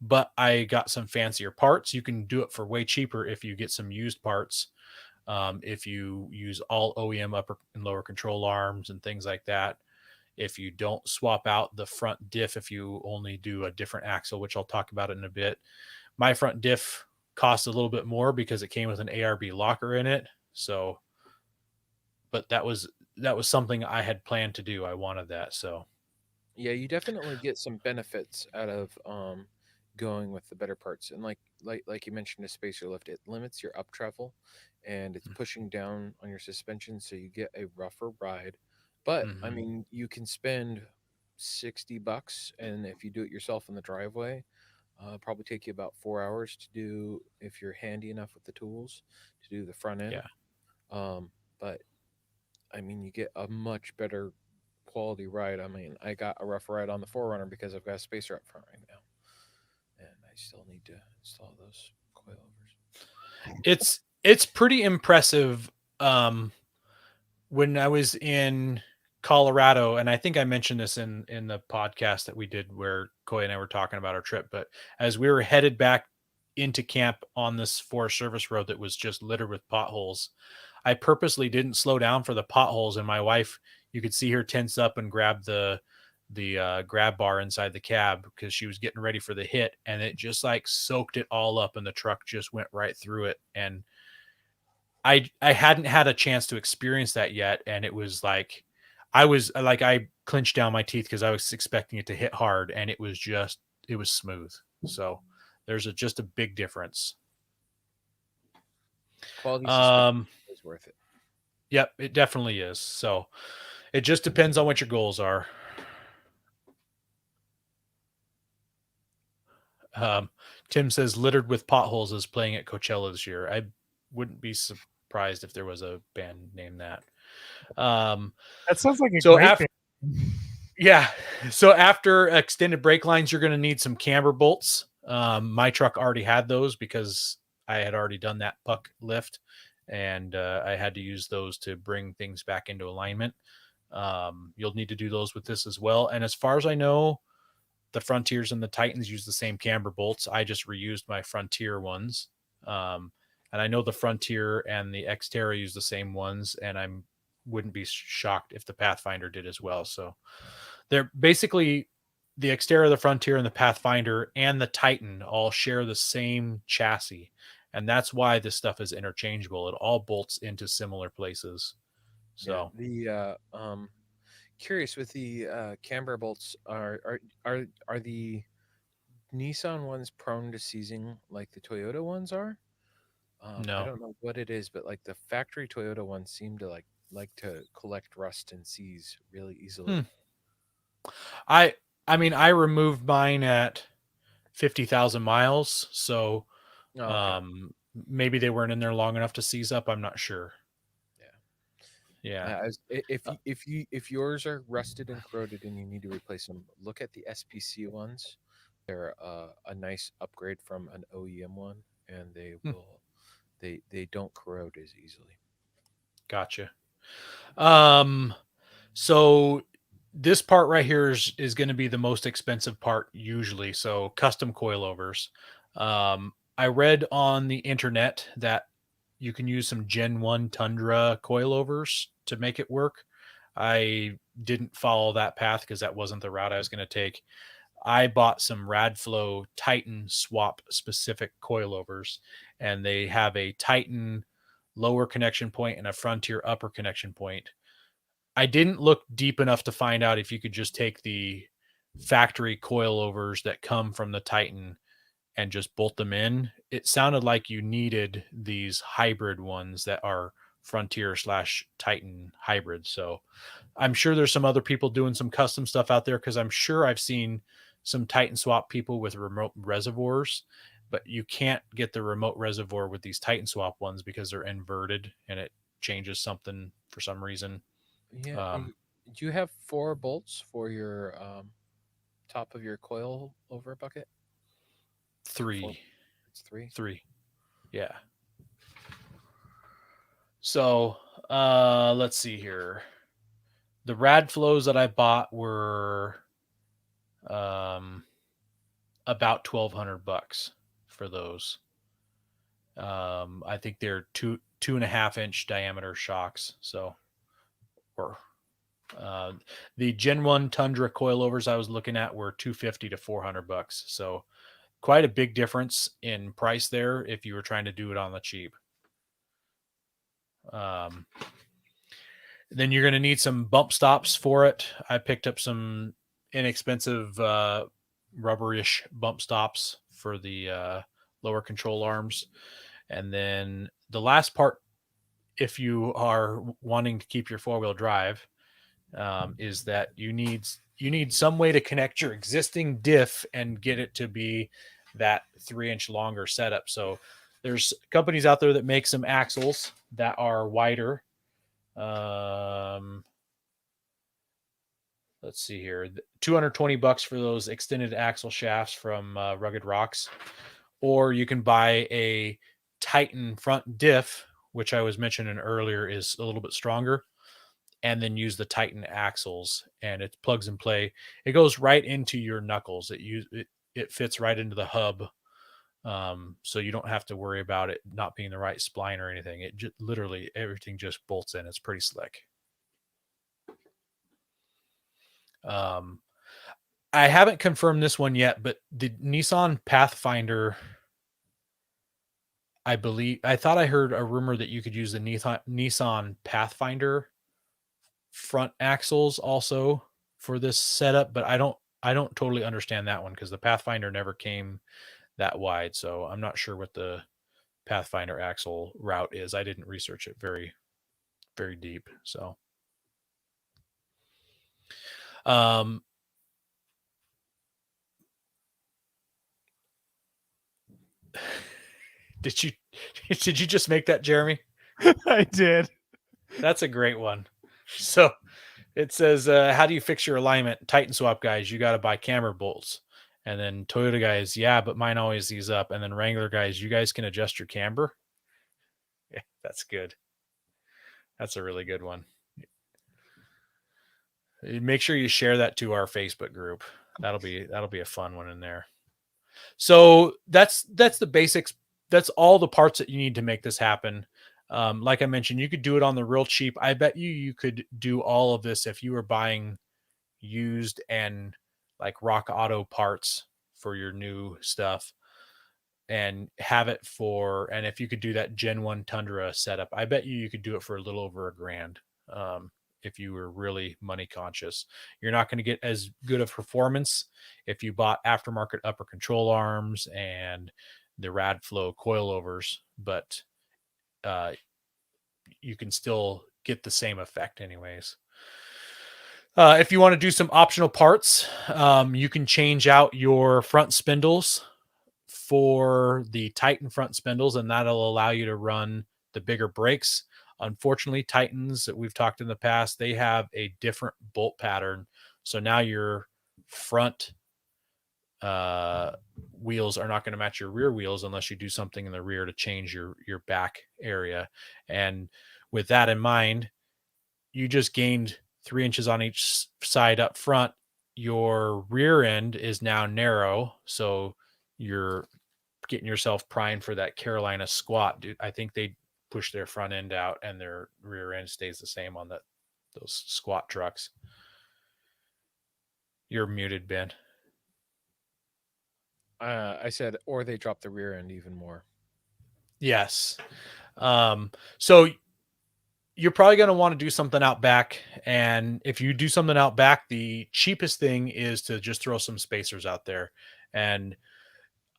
but I got some fancier parts. You can do it for way cheaper if you get some used parts. If you use all OEM upper and lower control arms and things like that. If you don't swap out the front diff, if you only do a different axle, which I'll talk about in a bit. My front diff cost a little bit more because it came with an ARB locker in it. So, but that was something I had planned to do. I wanted that. So, Yeah, you definitely get some benefits out of going with the better parts. And like you mentioned, a spacer lift, it limits your up travel, and it's pushing down on your suspension, so you get a rougher ride. But I mhm. mean, you can spend $60, and if you do it yourself in the driveway, probably take you about 4 hours to do if you're handy enough with the tools to do the front end. Yeah. But I mean, you get a much better quality ride. I mean, I got a rough ride on the Forerunner because I've got a spacer up front right now, and I still need to install those coilovers. It's pretty impressive. Um, when I was in Colorado, and I think I mentioned this in the podcast that we did where Coy and I were talking about our trip, but as we were headed back into camp on this Forest Service road that was just littered with potholes, I purposely didn't slow down for the potholes, and my wife, you could see her tense up and grab the grab bar inside the cab because she was getting ready for the hit, and it just like soaked it all up, and the truck just went right through it. And I hadn't had a chance to experience that yet, and it was like I clenched down my teeth because I was expecting it to hit hard, and it was smooth. So there's just a big difference. Quality suspension Um, is worth it. yep, it definitely is. So it just depends on what your goals are. Um, Tim says littered with potholes is playing at Coachella this year. I wouldn't be surprised if there was a band named that. Um, That sounds like a so great after band. Yeah. So after extended brake lines, you're going to need some camber bolts. My truck already had those because I had already done that puck lift, and I had to use those to bring things back into alignment. You'll need to do those with this as well. And as far as I know, the Frontiers and the Titans use the same camber bolts. I just reused my Frontier ones. And I know the Frontier and the Xterra use the same ones, and I wouldn't be shocked if the Pathfinder did as well. So they're basically the Xterra, the Frontier, and the Pathfinder and the Titan all share the same chassis. And that's why this stuff is interchangeable. It all bolts into similar places. Yeah, So the curious with the camber bolts are the Nissan ones prone to seizing like the Toyota ones are? I no. don't know what it is, but like the factory Toyota ones seem to like to collect rust and seize really Hmm. easily. I I mean I removed mine at 50,000 miles, so Oh, okay. um maybe they weren't in there long enough to seize up. I'm not sure. Yeah. Yeah. If Uh, if yours are rusted and corroded and you need to replace them, look at the SPC ones. They're a nice upgrade from an OEM one, and hmm, they don't corrode as easily. gotcha. Um So this part right here is going to be the most expensive part usually. So custom coilovers. I read on the internet that you can use some Gen 1 Tundra coilovers to make it work. I didn't follow that path because that wasn't the route I was going to take. I bought some Radflow Titan swap specific coilovers, and they have a Titan lower connection point and a Frontier upper connection point. I didn't look deep enough to find out if you could just take the factory coilovers that come from the Titan and just bolt them in. It sounded like you needed these hybrid ones that are Frontier / Titan hybrid. So I'm sure there's some other people doing some custom stuff out there, because I'm sure I've seen some Titan swap people with remote reservoirs, but you can't get the remote reservoir with these Titan swap ones because they're inverted and it changes something for some reason. Yeah. Um, Do you have 4 bolts for your top of your coil over bucket? 4. three, It's 3. three. Yeah. So let's see here. The rad flows that I bought were about $1,200 for those. I think they're 2.5 inch diameter shocks. So, or the Gen 1 Tundra coilovers I was looking at were $250 to $400. So quite a big difference in price there if you were trying to do it on the cheap. Then you're going to need some bump stops for it. I picked up some inexpensive rubberish bump stops for the lower control arms. And then the last part, if you are wanting to keep your 4-wheel drive, is that you need some way to connect your existing diff and get it to be that 3-inch longer setup. So there's companies out there that make some axles that are wider. Let's see here, $220 for those extended axle shafts from Rugged Rocks, or you can buy a Titan front diff, which I was mentioning earlier is a little bit stronger, and then use the Titan axles, and it plugs and play. It goes right into your knuckles. It fits right into the hub, so you don't have to worry about it not being the right spline or anything. It literally everything just bolts in. It's pretty slick. I haven't confirmed this one yet, but the Nissan Pathfinder, I thought I heard a rumor that you could use the Nissan Pathfinder front axles also for this setup, but I don't totally understand that one because the Pathfinder never came that wide. So I'm not sure what the Pathfinder axle route is. I didn't research it very, very deep. So, did you did you just make that, Jeremy? I did. That's a great one. So it says, how do you fix your alignment? Titan swap guys, you got to buy camber bolts. And then Toyota guys, yeah, but mine always ease up. And then Wrangler guys, you guys can adjust your camber. Yeah, that's good. That's a really good one. Make sure you share that to our Facebook group. That'll be a fun one in there. So that's the basics. That's all the parts that you need to make this happen. Like I mentioned, you could do it on the real cheap. I bet you could do all of this if you were buying used and like Rock Auto parts for your new stuff and have it for, and if you could do that Gen 1 Tundra setup, I bet you could do it for a little over $1,000. If you were really money conscious, you're not going to get as good of performance if you bought aftermarket upper control arms and the Radflow coilovers, but you can still get the same effect anyways. If you want to do some optional parts, you can change out your front spindles for the Titan front spindles, and that'll allow you to run the bigger brakes. Unfortunately, Titans that we've talked in the past, they have a different bolt pattern. So now your front wheels are not going to match your rear wheels unless you do something in the rear to change your back area. And with that in mind, you just gained 3 inches on each side up front. Your rear end is now narrow, so you're getting yourself primed for that Carolina squat. Dude, I think they push their front end out and their rear end stays the same on those squat trucks. You're muted, Ben. I said, or they drop the rear end even more. Yes. So you're probably going to want to do something out back. And if you do something out back, the cheapest thing is to just throw some spacers out there. And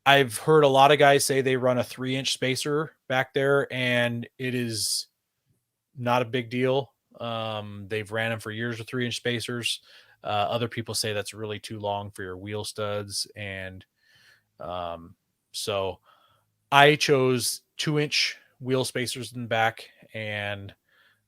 I've heard a lot of guys say they run a 3-inch spacer back there, and it is not a big deal. They've ran them for years with 3-inch spacers. Other people say that's really too long for your wheel studs. And so I chose 2-inch wheel spacers in the back. And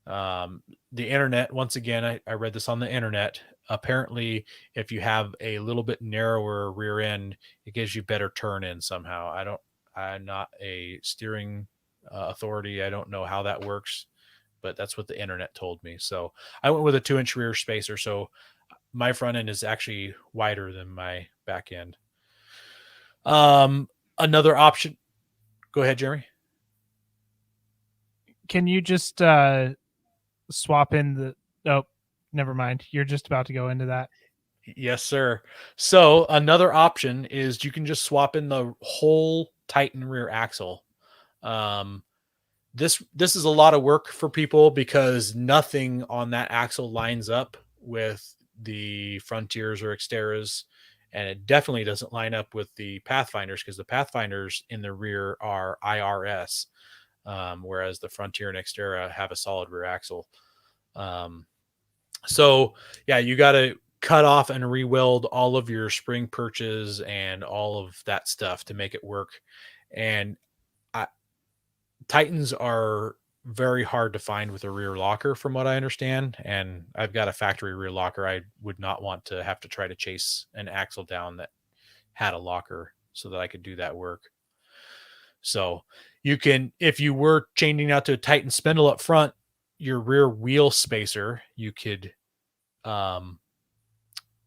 the internet, once again, I read this on the internet. Apparently, if you have a little bit narrower rear end, it gives you better turn in somehow. I'm not a steering authority. I don't know how that works, but that's what the internet told me. So I went with a 2-inch rear spacer. So my front end is actually wider than my back end. Another option. Go ahead, Jeremy. Can you just swap in the? Oh, never mind. You're just about to go into that. Yes, sir. So another option is you can just swap in the whole Titan rear axle. This is a lot of work for people because nothing on that axle lines up with the Frontiers or Xteras, and it definitely doesn't line up with the Pathfinders because the Pathfinders in the rear are IRS, whereas the Frontier and Xterra have a solid rear axle. So yeah, you got to cut off and re-weld all of your spring perches and all of that stuff to make it work. And Titans are very hard to find with a rear locker from what I understand. And I've got a factory rear locker. I would not want to have to try to chase an axle down that had a locker so that I could do that work. So you can, if you were changing out to a Titan spindle up front, your rear wheel spacer, you could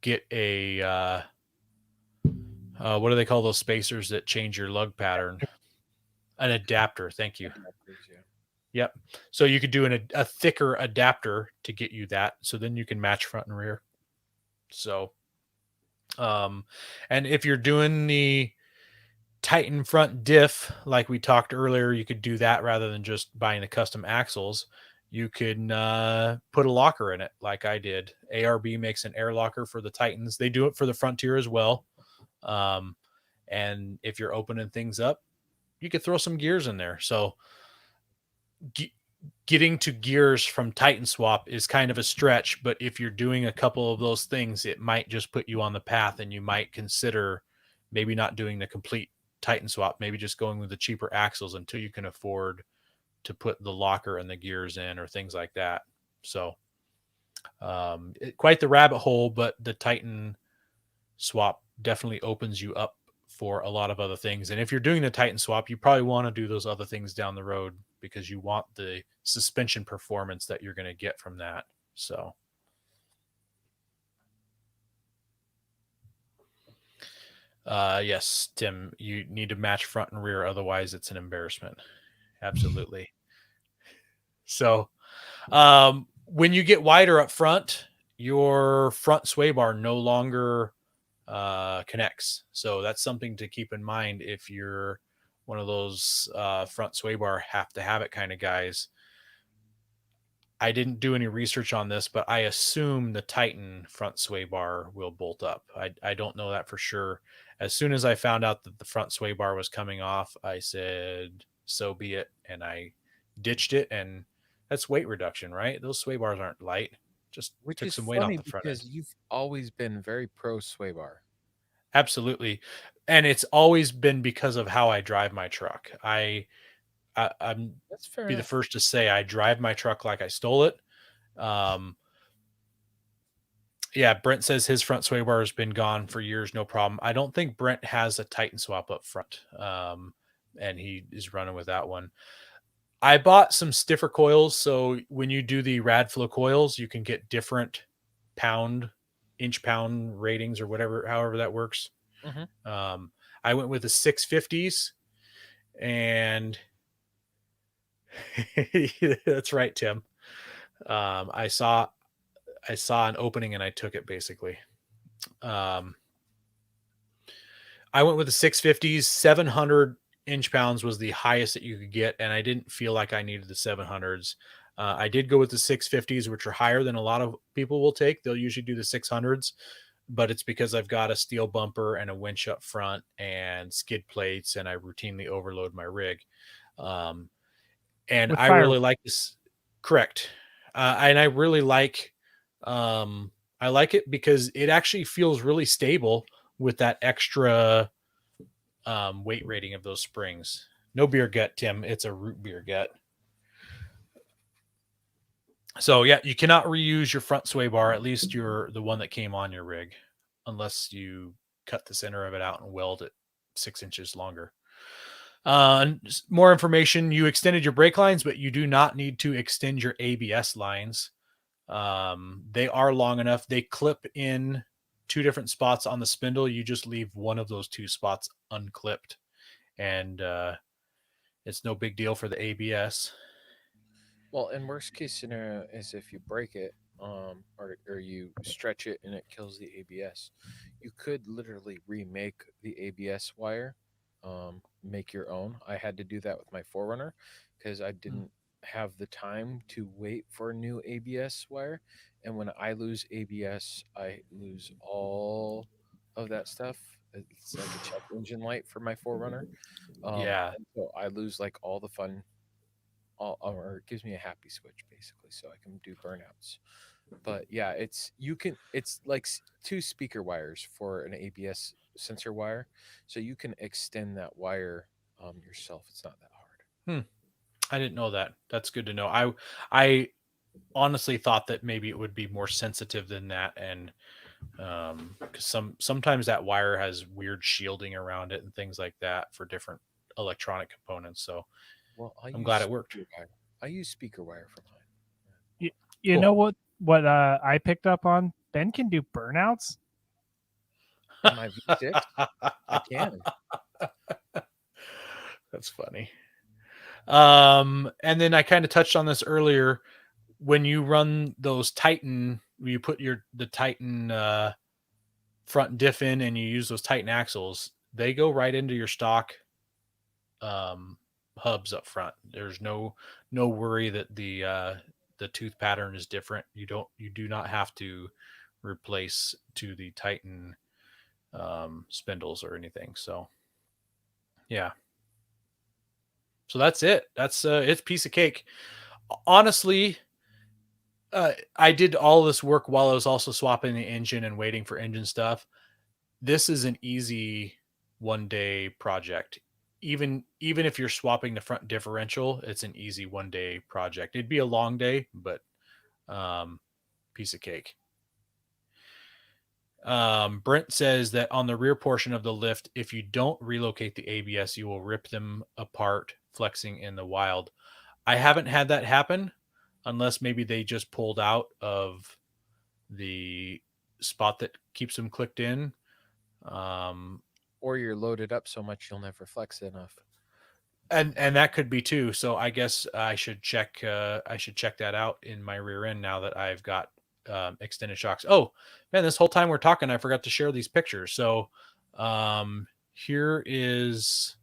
get a what do they call those spacers that change your lug pattern? An adapter. Thank you. Yep. So you could do a thicker adapter to get you that. So then you can match front and rear. So, and if you're doing the Titan front diff, like we talked earlier, you could do that rather than just buying the custom axles. You can put a locker in it like I did. ARB makes an air locker for the Titans. They do it for the Frontier as well. And if you're opening things up, you could throw some gears in there. So getting to gears from Titan swap is kind of a stretch, but if you're doing a couple of those things, it might just put you on the path and you might consider maybe not doing the complete Titan swap, maybe just going with the cheaper axles until you can afford to put the locker and the gears in or things like that. So quite the rabbit hole, but the Titan swap definitely opens you up for a lot of other things. And if you're doing the Titan swap, you probably want to do those other things down the road because you want the suspension performance that you're going to get from that. So yes, Tim, you need to match front and rear. Otherwise it's an embarrassment. Absolutely. So when you get wider up front, your front sway bar no longer connects. So that's something to keep in mind if you're one of those front sway bar have to have it kind of guys. I didn't do any research on this, but I assume the Titan front sway bar will bolt up. I don't know that for sure. As soon as I found out that the front sway bar was coming off, I said, so be it. And I ditched it. And that's weight reduction, right? Those sway bars aren't light. Just Which took is some weight off funny the front end. because you've always been very pro sway bar. Absolutely. And it's always been because of how I drive my truck. I'm That's fair be the enough. first to say I drive my truck like I stole it. Yeah, Brent says his front sway bar has been gone for years, no problem. I don't think Brent has a Titan swap up front, and he is running with that one. I bought some stiffer coils, so when you do the Radflow coils, you can get different inch pound ratings or whatever, however that works. Mm-hmm. I went with the 650s, and that's right, Tim. I saw an opening and I took it basically. I went with the 650s. 700 inch pounds was the highest that you could get, and I didn't feel like I needed the 700s. I did go with the 650s, which are higher than a lot of people will take. They'll usually do the 600s, but it's because I've got a steel bumper and a winch up front and skid plates, and I routinely overload my rig. And With I fire, really like this. Correct. And um, I like it because it actually feels really stable with that extra weight rating of those springs. No beer gut, Tim. It's a root beer gut. So yeah, you cannot reuse your front sway bar, at least the one that came on your rig, unless you cut the center of it out and weld it 6 inches longer. More information: you extended your brake lines, but you do not need to extend your ABS lines. They are long enough. They clip in two different spots on the spindle. You just leave one of those two spots unclipped, and it's no big deal for the ABS. Well, in worst case scenario is if you break it, or you stretch it and it kills the ABS. You could literally remake the ABS wire, make your own. I had to do that with my Forerunner because I didn't have the time to wait for a new ABS wire. And when I lose ABS, I lose all of that stuff. It's like a check engine light for my Forerunner. Yeah, And so I lose like all the fun, or it gives me a happy switch basically, so I can do burnouts. But yeah, it's like two speaker wires for an ABS sensor wire, so you can extend that wire yourself. It's not that hard. hmm. I didn't know that. That's good to know. I honestly thought that maybe it would be more sensitive than that, and because sometimes that wire has weird shielding around it and things like that for different electronic components. So Well, I'm glad it worked. I use speaker wire for mine. You, you Cool. know what I picked up on? Ben can do burnouts. In my V6, I can. That's funny. And then I kind of touched on this earlier. When you run those Titan, you put the Titan front diff in and you use those Titan axles, they go right into your stock um, hubs up front. There's no worry that the tooth pattern is different. You do not have to replace to the Titan spindles or anything. So yeah, so that's it. That's it's a piece of cake. Honestly, I did all this work while I was also swapping the engine and waiting for engine stuff. This is an easy 1 day project. Even if you're swapping the front differential, it's an easy 1 day project. It'd be a long day, but um, piece of cake. Brent says that on the rear portion of the lift, if you don't relocate the ABS, you will rip them apart, flexing in the wild. I haven't had that happen unless maybe they just pulled out of the spot that keeps them clicked in. Um, Or you're loaded up so much you'll never flex enough. and that could be too. So I guess I should check. I should check that out in my rear end now that I've got extended shocks. Oh man, this whole time we're talking, I forgot to share these pictures. So here is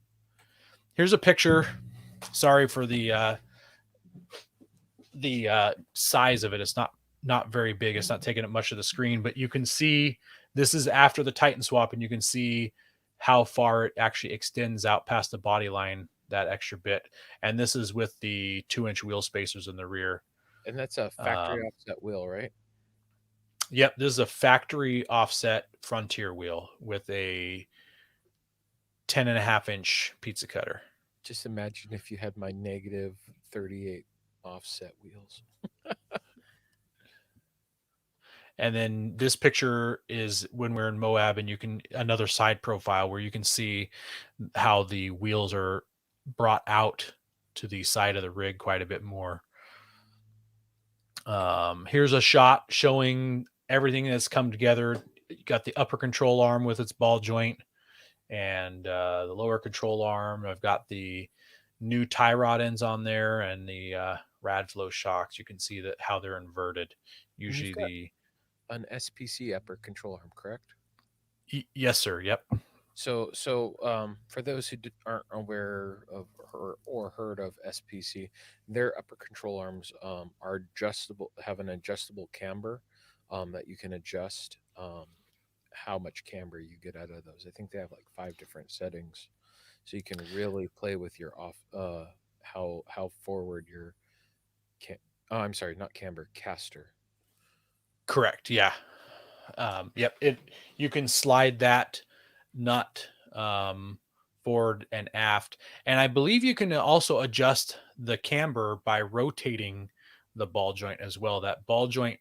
here's a picture. Sorry for the size of it. It's not very big. It's not taking up much of the screen, but you can see this is after the Titan swap, and you can see how far it actually extends out past the body line, that extra bit. And this is with the 2-inch wheel spacers in the rear. And that's a factory Um, offset wheel, right? yep, this is a factory offset Frontier wheel with a 10.5-inch pizza cutter. Just imagine if you had my negative 38 offset wheels. And then this picture is when we're in Moab, and you can another side profile where you can see how the wheels are brought out to the side of the rig quite a bit more. Here's a shot showing everything that's come together. You got the upper control arm with its ball joint and the lower control arm. I've got the new tie rod ends on there and the Radflow shocks. You can see that how they're inverted. And you've Usually got an SPC upper control arm, correct? yes, sir. Yep. So for those who aren't aware of or heard of SPC, their upper control arms are adjustable, have an adjustable camber that you can adjust how much camber you get out of those. I think they have like 5 different settings, so you can really play with your off how forward your Oh, I'm sorry, not camber, caster. Correct. Yeah. Yep. You can slide that nut forward and aft, and I believe you can also adjust the camber by rotating the ball joint as well. That ball joint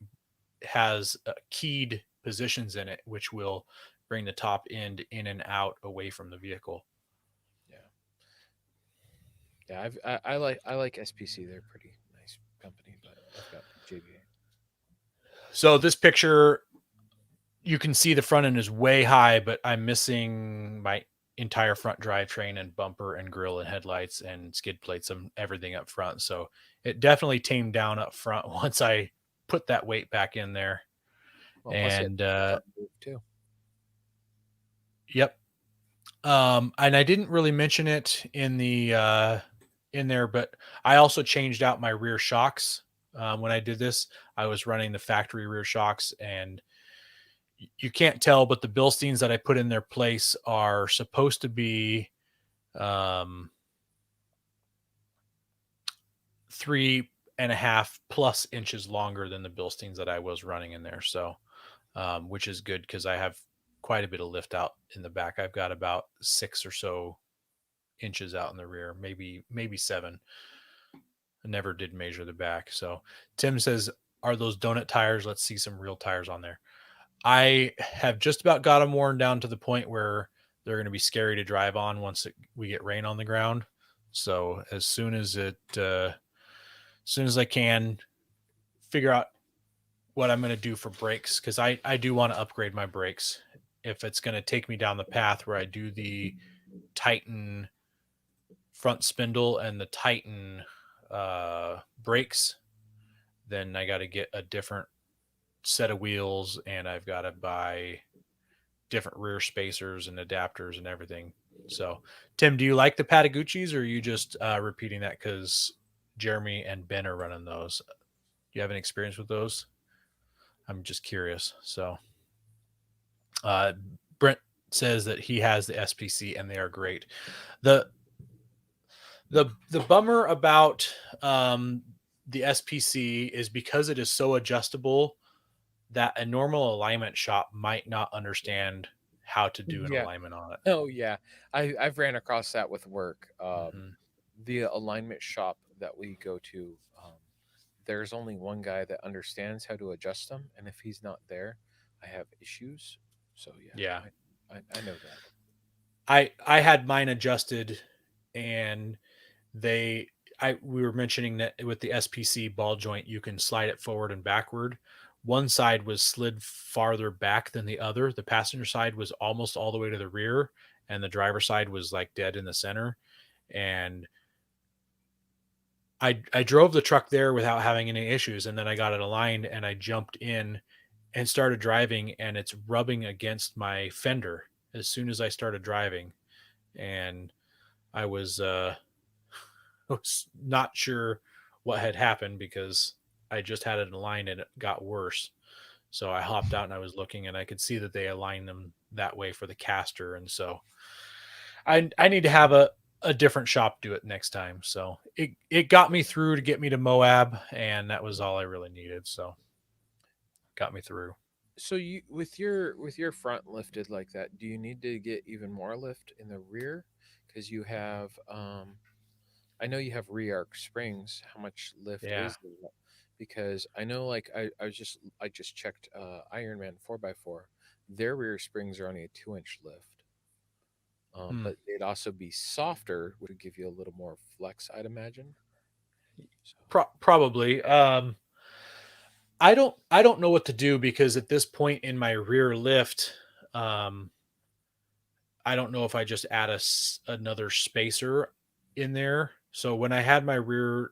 has keyed positions in it, which will bring the top end in and out away from the vehicle. Yeah, yeah. I like SPC. They're pretty nice company, but I've got JBA. So this picture, you can see the front end is way high, but I'm missing my entire front drivetrain and bumper and grill and headlights and skid plates and everything up front. So it definitely tamed down up front once I put that weight back in there. Well, plus you And have the front roof too. yep. And I didn't really mention it in there, but I also changed out my rear shocks. When I did this, I was running the factory rear shocks, and you can't tell, but the Bilsteins that I put in their place are supposed to be um, 3.5+ inches longer than the Bilsteins that I was running in there. So, which is good because I have quite a bit of lift out in the back. I've got about 6 or so inches out in the rear, maybe 7. I never did measure the back. So Tim says, "Are those donut tires? Let's see some real tires on there." I have just about got them worn down to the point where they're going to be scary to drive on once we get rain on the ground. So as soon as I can figure out what I'm going to do for brakes, because I do want to upgrade my brakes. If it's going to take me down the path where I do the Titan front spindle and the Titan brakes, then I got to get a different set of wheels, and I've got to buy different rear spacers and adapters and everything. So, Tim, do you like the Pataguchis, or are you just repeating that because Jeremy and Ben are running those? Do you have any experience with those? I'm just curious. So, uh, Brent says that he has the SPC and they are great. the the bummer about the SPC is because it is so adjustable that a normal alignment shop might not understand how to do an Yeah. alignment on it. Oh yeah. I've ran across that with work. Mhm. The alignment shop that we go to, there's only one guy that understands how to adjust them, and if he's not there, I have issues. So yeah, Yeah. I know that. I had mine adjusted, and they I we were mentioning that with the SPC ball joint you can slide it forward and backward. One side was slid farther back than the other. The passenger side was almost all the way to the rear, and the driver side was like dead in the center. And I drove the truck there without having any issues, and then I got it aligned and I jumped in and started driving, and it's rubbing against my fender as soon as I started driving. And I was was not sure what had happened because I just had it aligned and it got worse. So I hopped out and I was looking, and I could see that they aligned them that way for the caster. And so I need to have a different shop do it next time. So it got me through to get me to Moab, and that was all I really needed. So got me through. So you with your front lifted like that, do you need to get even more lift in the rear? Because you have I know you have re-arc springs. How much lift Yeah. is there? Because I know, like I just checked Ironman 4x4. Their rear springs are only a 2-inch lift, Hmm. but they'd also be softer, which would give you a little more flex, I'd imagine. So Probably. I don't know what to do because at this point in my rear lift, um, I don't know if I just add another spacer in there. So when I had my rear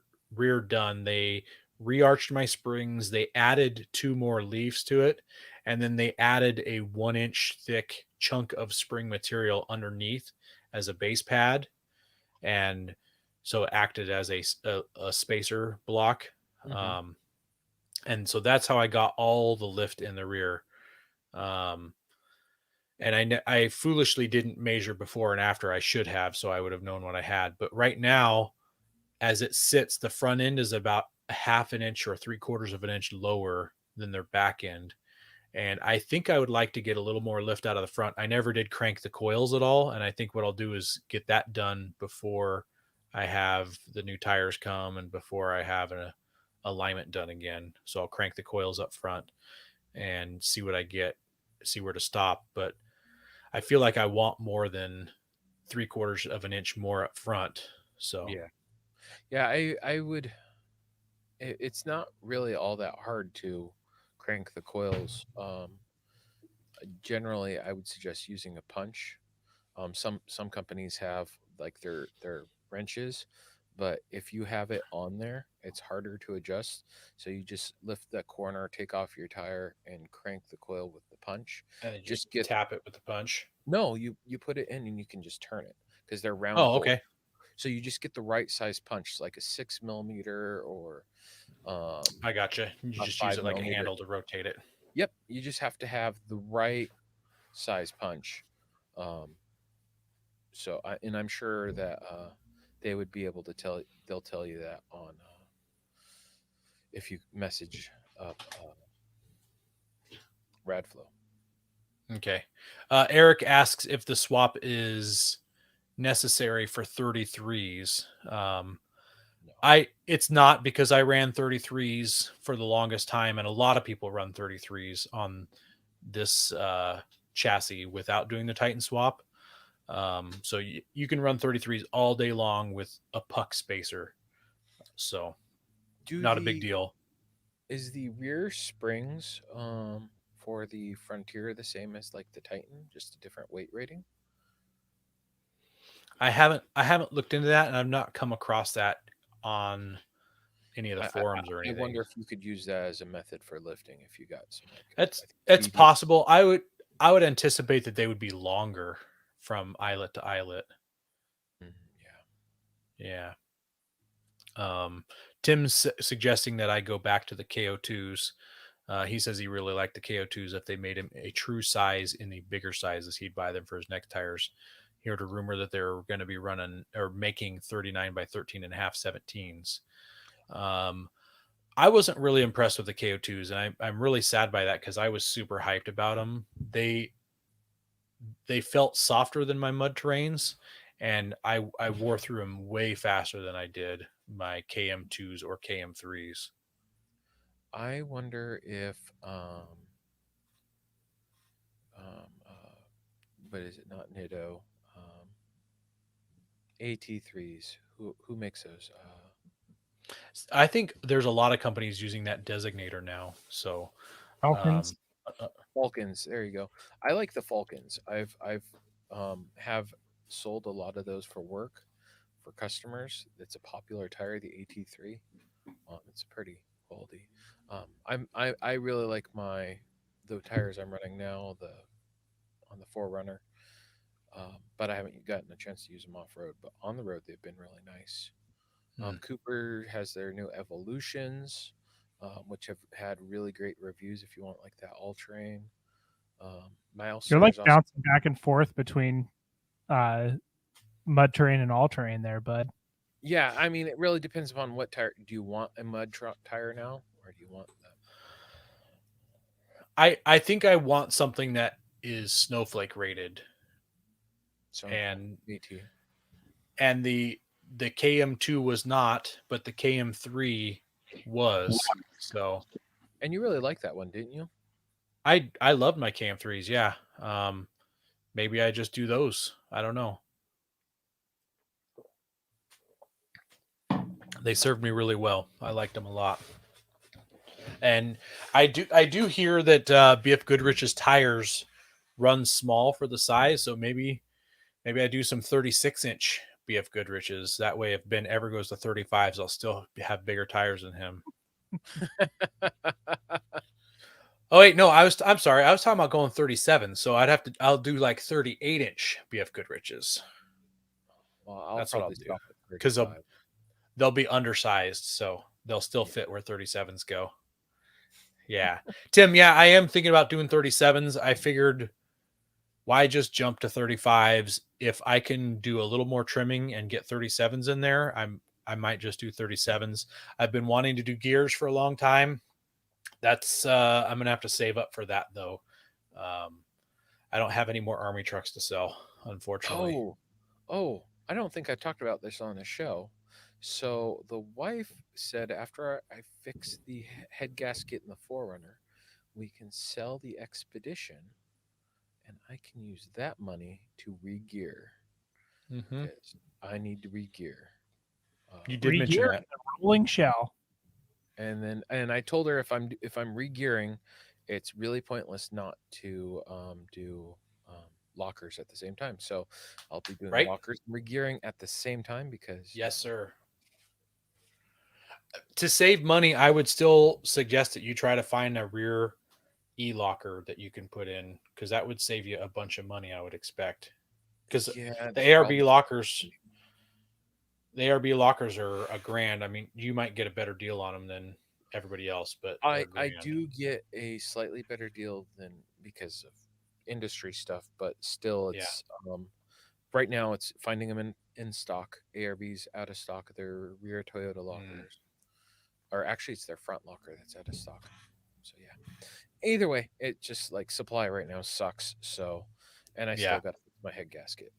done, they rearched my springs. They added 2 more leaves to it, and then they added a 1 inch thick chunk of spring material underneath as a base pad, and so it acted as a spacer block. hmm Um, and so that's how I got all the lift in the rear. Um, and I foolishly didn't measure before and after. I should have, so I would have known what I had. But right now, as it sits, the front end is about a half an inch or 3/4 of an inch lower than their back end. And I think I would like to get a little more lift out of the front. I never did crank the coils at all. And I think what I'll do is get that done before I have the new tires come and before I have an alignment done again. So I'll crank the coils up front and see what I get, see where to stop. But I feel like I want more than 3/4 of an inch more up front. So Yeah. Yeah, I would. It's not really all that hard to crank the coils. Generally, I would suggest using a punch. Some companies have like their wrenches, but if you have it on there, it's harder to adjust. So you just lift that corner, take off your tire, and crank the coil with the punch. and then just Just get tap it with the punch. no, you put it in and you can just turn it because they're round Oh, holes. okay. So you just get the right size punch, like a 6 millimeter or I gotcha. You a just use five it like a millimeter. handle to rotate it. Yep, you just have to have the right size punch. Um, and I'm sure that they would be able to they'll tell you that on if you message up Radflow. Okay. Eric asks if the swap is necessary for 33s. No. It's not, because I ran 33s for the longest time, and a lot of people run 33s on this chassis without doing the Titan swap. So you can run 33s all day long with a puck spacer. So Do not a big the deal. is the rear springs for the Frontier the same as like the Titan, just a different weight rating? I haven't looked into that, and I've not come across that on any of the forums or I anything. wonder if you could use that as a method for lifting if you got some like That's I think it's BD. possible. I would anticipate that they would be longer from eyelet to eyelet. Mhm, yeah. Yeah. Tim's suggesting that I go back to the KO2s. He says he really liked the KO2s. If they made him a true size in the bigger sizes, he'd buy them for his next tires. He heard a rumor that they're going to be running or making 39 by 13 and a half 17s. I wasn't really impressed with the KO2s, and I'm really sad by that because I was super hyped about them. They felt softer than my mud terrains, and I wore through them way faster than I did my KM2s or KM3s. I wonder if um uh but is it not Nitto? AT3s. Who makes those? I think there's a lot of companies using that designator now. So, Falcons. um, uh, Falcons. There you go. I like the Falcons. I've have sold a lot of those for work for customers. It's a popular tire, the AT3. It's pretty quality. I really like the tires I'm running now, the on the Forerunner. But I haven't gotten a chance to use them off road. But on the road, they've been really nice. hmm. Cooper has their new Evolutions, which have had really great reviews. If you want like that all terrain, You're like Milestar is also. bouncing back and forth between uh, mud terrain and all terrain there, bud. Yeah, I mean it really depends upon what tire. Do you want a tire now, or do you want that? I think I want something that is snowflake rated, So and AT. the KM2 was not, but the KM3 was. So And you really like that one, didn't you? I loved my KM3s. Yeah. Maybe I just do those. I don't know. They served me really well. I liked them a lot. And I do hear that BF Goodrich's tires run small for the size, so maybe I do some 36-inch BF Goodrich's. That way, if Ben ever goes to 35s, I'll still have bigger tires than him. Oh wait, no, I'm sorry. I was talking about going 37, so I'll do like 38-inch BF Goodrich's. Well, I'll That's what I'll probably do stop at because 35. they'll be undersized, so they'll still Yeah. fit where 37s go. Yeah. Tim, yeah, I am thinking about doing 37s. I figured, why just jump to 35s if I can do a little more trimming and get 37s in there? I might just do 37s. I've been wanting to do gears for a long time. That's I'm gonna have to save up for that though. Um, I don't have any more army trucks to sell, unfortunately. Oh, oh, I don't think I talked about this on the show. So the wife said after I fix the head gasket in the Forerunner, we can sell the Expedition, and I can use that money to re-gear Hmm. because I need to re-gear. You did mention Regear that. the rolling shell. And I told her if I'm re-gearing, it's really pointless not to do lockers at the same time. So I'll be doing Right? lockers and re-gearing at the same time because Yes, sir. To save money, I would still suggest that you try to find a rear e-locker that you can put in because that would save you a bunch of money, I would expect. Because yeah, the it's ARB probably lockers, the ARB lockers are a grand. I mean, you might get a better deal on them than everybody else, but they're I grand. do get a slightly better deal than because of industry stuff, but still Yeah. it's right now it's finding them in stock. ARB's out of stock. Their rear Toyota Mm, lockers, or actually it's their front locker that's out of stock. So yeah. Either way, it just like supply right now sucks. So, and I still yeah. got to fix my head gasket.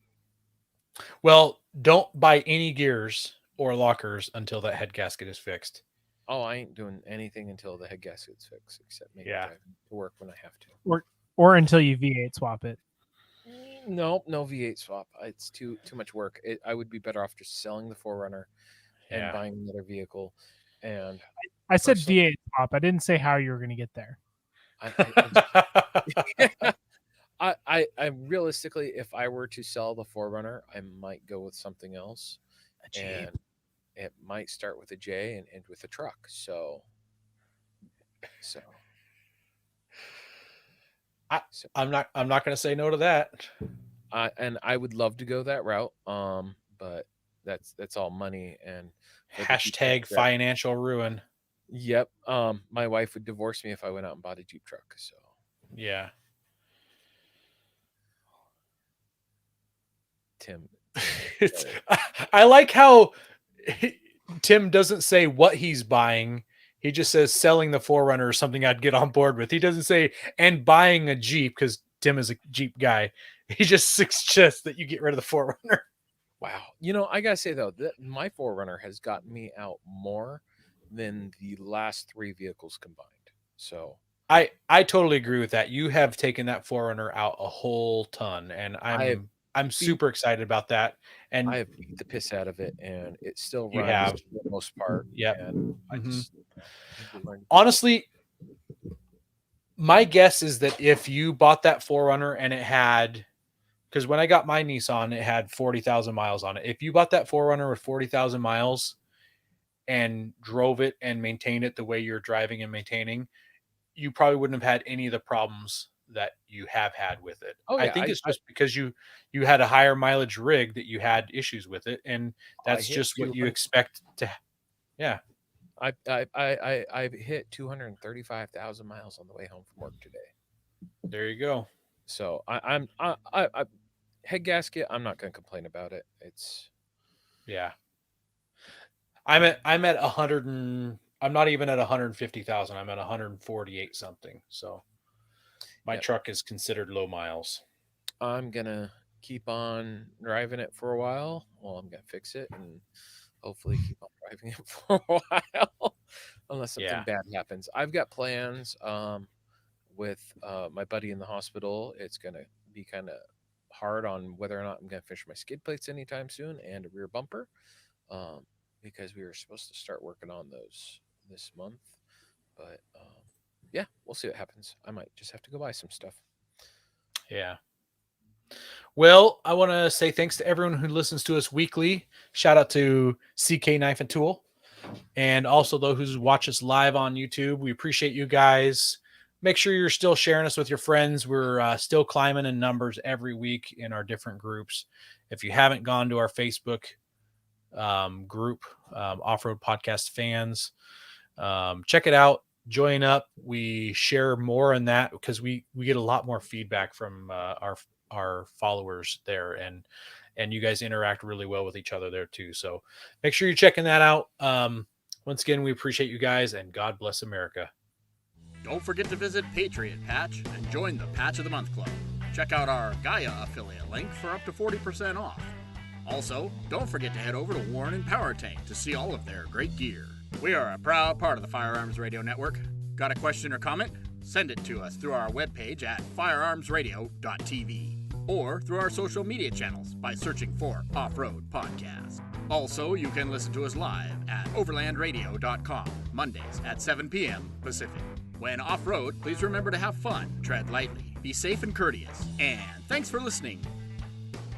Well, don't buy any gears or lockers until that head gasket is fixed. Oh, I ain't doing anything until the head gasket's fixed, except maybe Yeah. driving to work when I have to. Or until you V8 swap it. No, no V8 swap. It's too much work. I would be better off just selling the Forerunner and Yeah. buying another vehicle. And I said personally, V8 swap. I didn't say how you were going to get there. I realistically, if I were to sell the Forerunner, I might go with something else, A Jeep. and it might start with a J and end with a truck. So, I, so I'm not going to say no to that. and I would love to go that route. But that's all money and for the Jeep truck Hashtag that financial ruin. yep. My wife would divorce me if I went out and bought a Jeep truck. So Yeah. Tim, It's, I like how Tim doesn't say what he's buying. He just says selling the Forerunner is something I'd get on board with. He doesn't say and buying a Jeep because Tim is a Jeep guy. He just suggests that you get rid of the Forerunner. wow. I gotta say though that my Forerunner has gotten me out more than the last three vehicles combined. So I totally agree with that. You have taken that Forerunner out a whole ton, and I have I'm beat super excited about that. I And have beat the piss out of it, and it still you runs have, for the most part. yep. And I Hmm. just need to learn to do something. Honestly, my guess is that if you bought that Forerunner and it had, because when I got my Nissan, it had 40,000 miles on it. If you bought that Forerunner with 40,000 miles and drove it and maintained it the way you're driving and maintaining, you probably wouldn't have had any of the problems that you have had with it. Oh I yeah, think it's just because you had a higher mileage rig that you had issues with it, and I that's hit just what you 200. expect to. Yeah, I hit 235,000 miles on the way home from work today. there you go. So I head gasket. I'm not going to complain about it. It's Yeah, I'm at 100 and I'm not even at 150,000. I'm at 148 something. So my yep. truck is considered low miles. I'm gonna keep on driving it for a while. Well, I'm gonna fix it and hopefully keep on driving it for a while, unless something Yeah, bad happens. I've got plans with my buddy in the hospital. It's gonna be kind of hard on whether or not I'm gonna finish my skid plates anytime soon and a rear bumper, um, because we were supposed to start working on those this month. But yeah, we'll see what happens. I might just have to go buy some stuff. yeah. Well, I want to say thanks to everyone who listens to us weekly. Shout out to CK Knife and Tool, and also those who watch us live on YouTube. We appreciate you guys. Make sure you're still sharing us with your friends. We're still climbing in numbers every week in our different groups. If you haven't gone to our Facebook group, Offroad Podcast Fans, check it out. Join up. We share more in that because we get a lot more feedback from our followers there, and and you guys interact really well with each other there too. So make sure you're checking that out. Once again, we appreciate you guys, and God bless America. Don't forget to visit Patriot Patch and join the Patch of the Month Club. Check out our Gaia affiliate link for up to 40% off. Also, don't forget to head over to Warren and Power Tank to see all of their great gear. We are a proud part of the Firearms Radio Network. Got a question or comment? Send it to us through our webpage at firearmsradio.tv or through our social media channels by searching for Offroad Podcast. Also, you can listen to us live at overlandradio.com, Mondays at 7 p.m. Pacific. When off-road, please remember to have fun, tread lightly, be safe and courteous, and thanks for listening.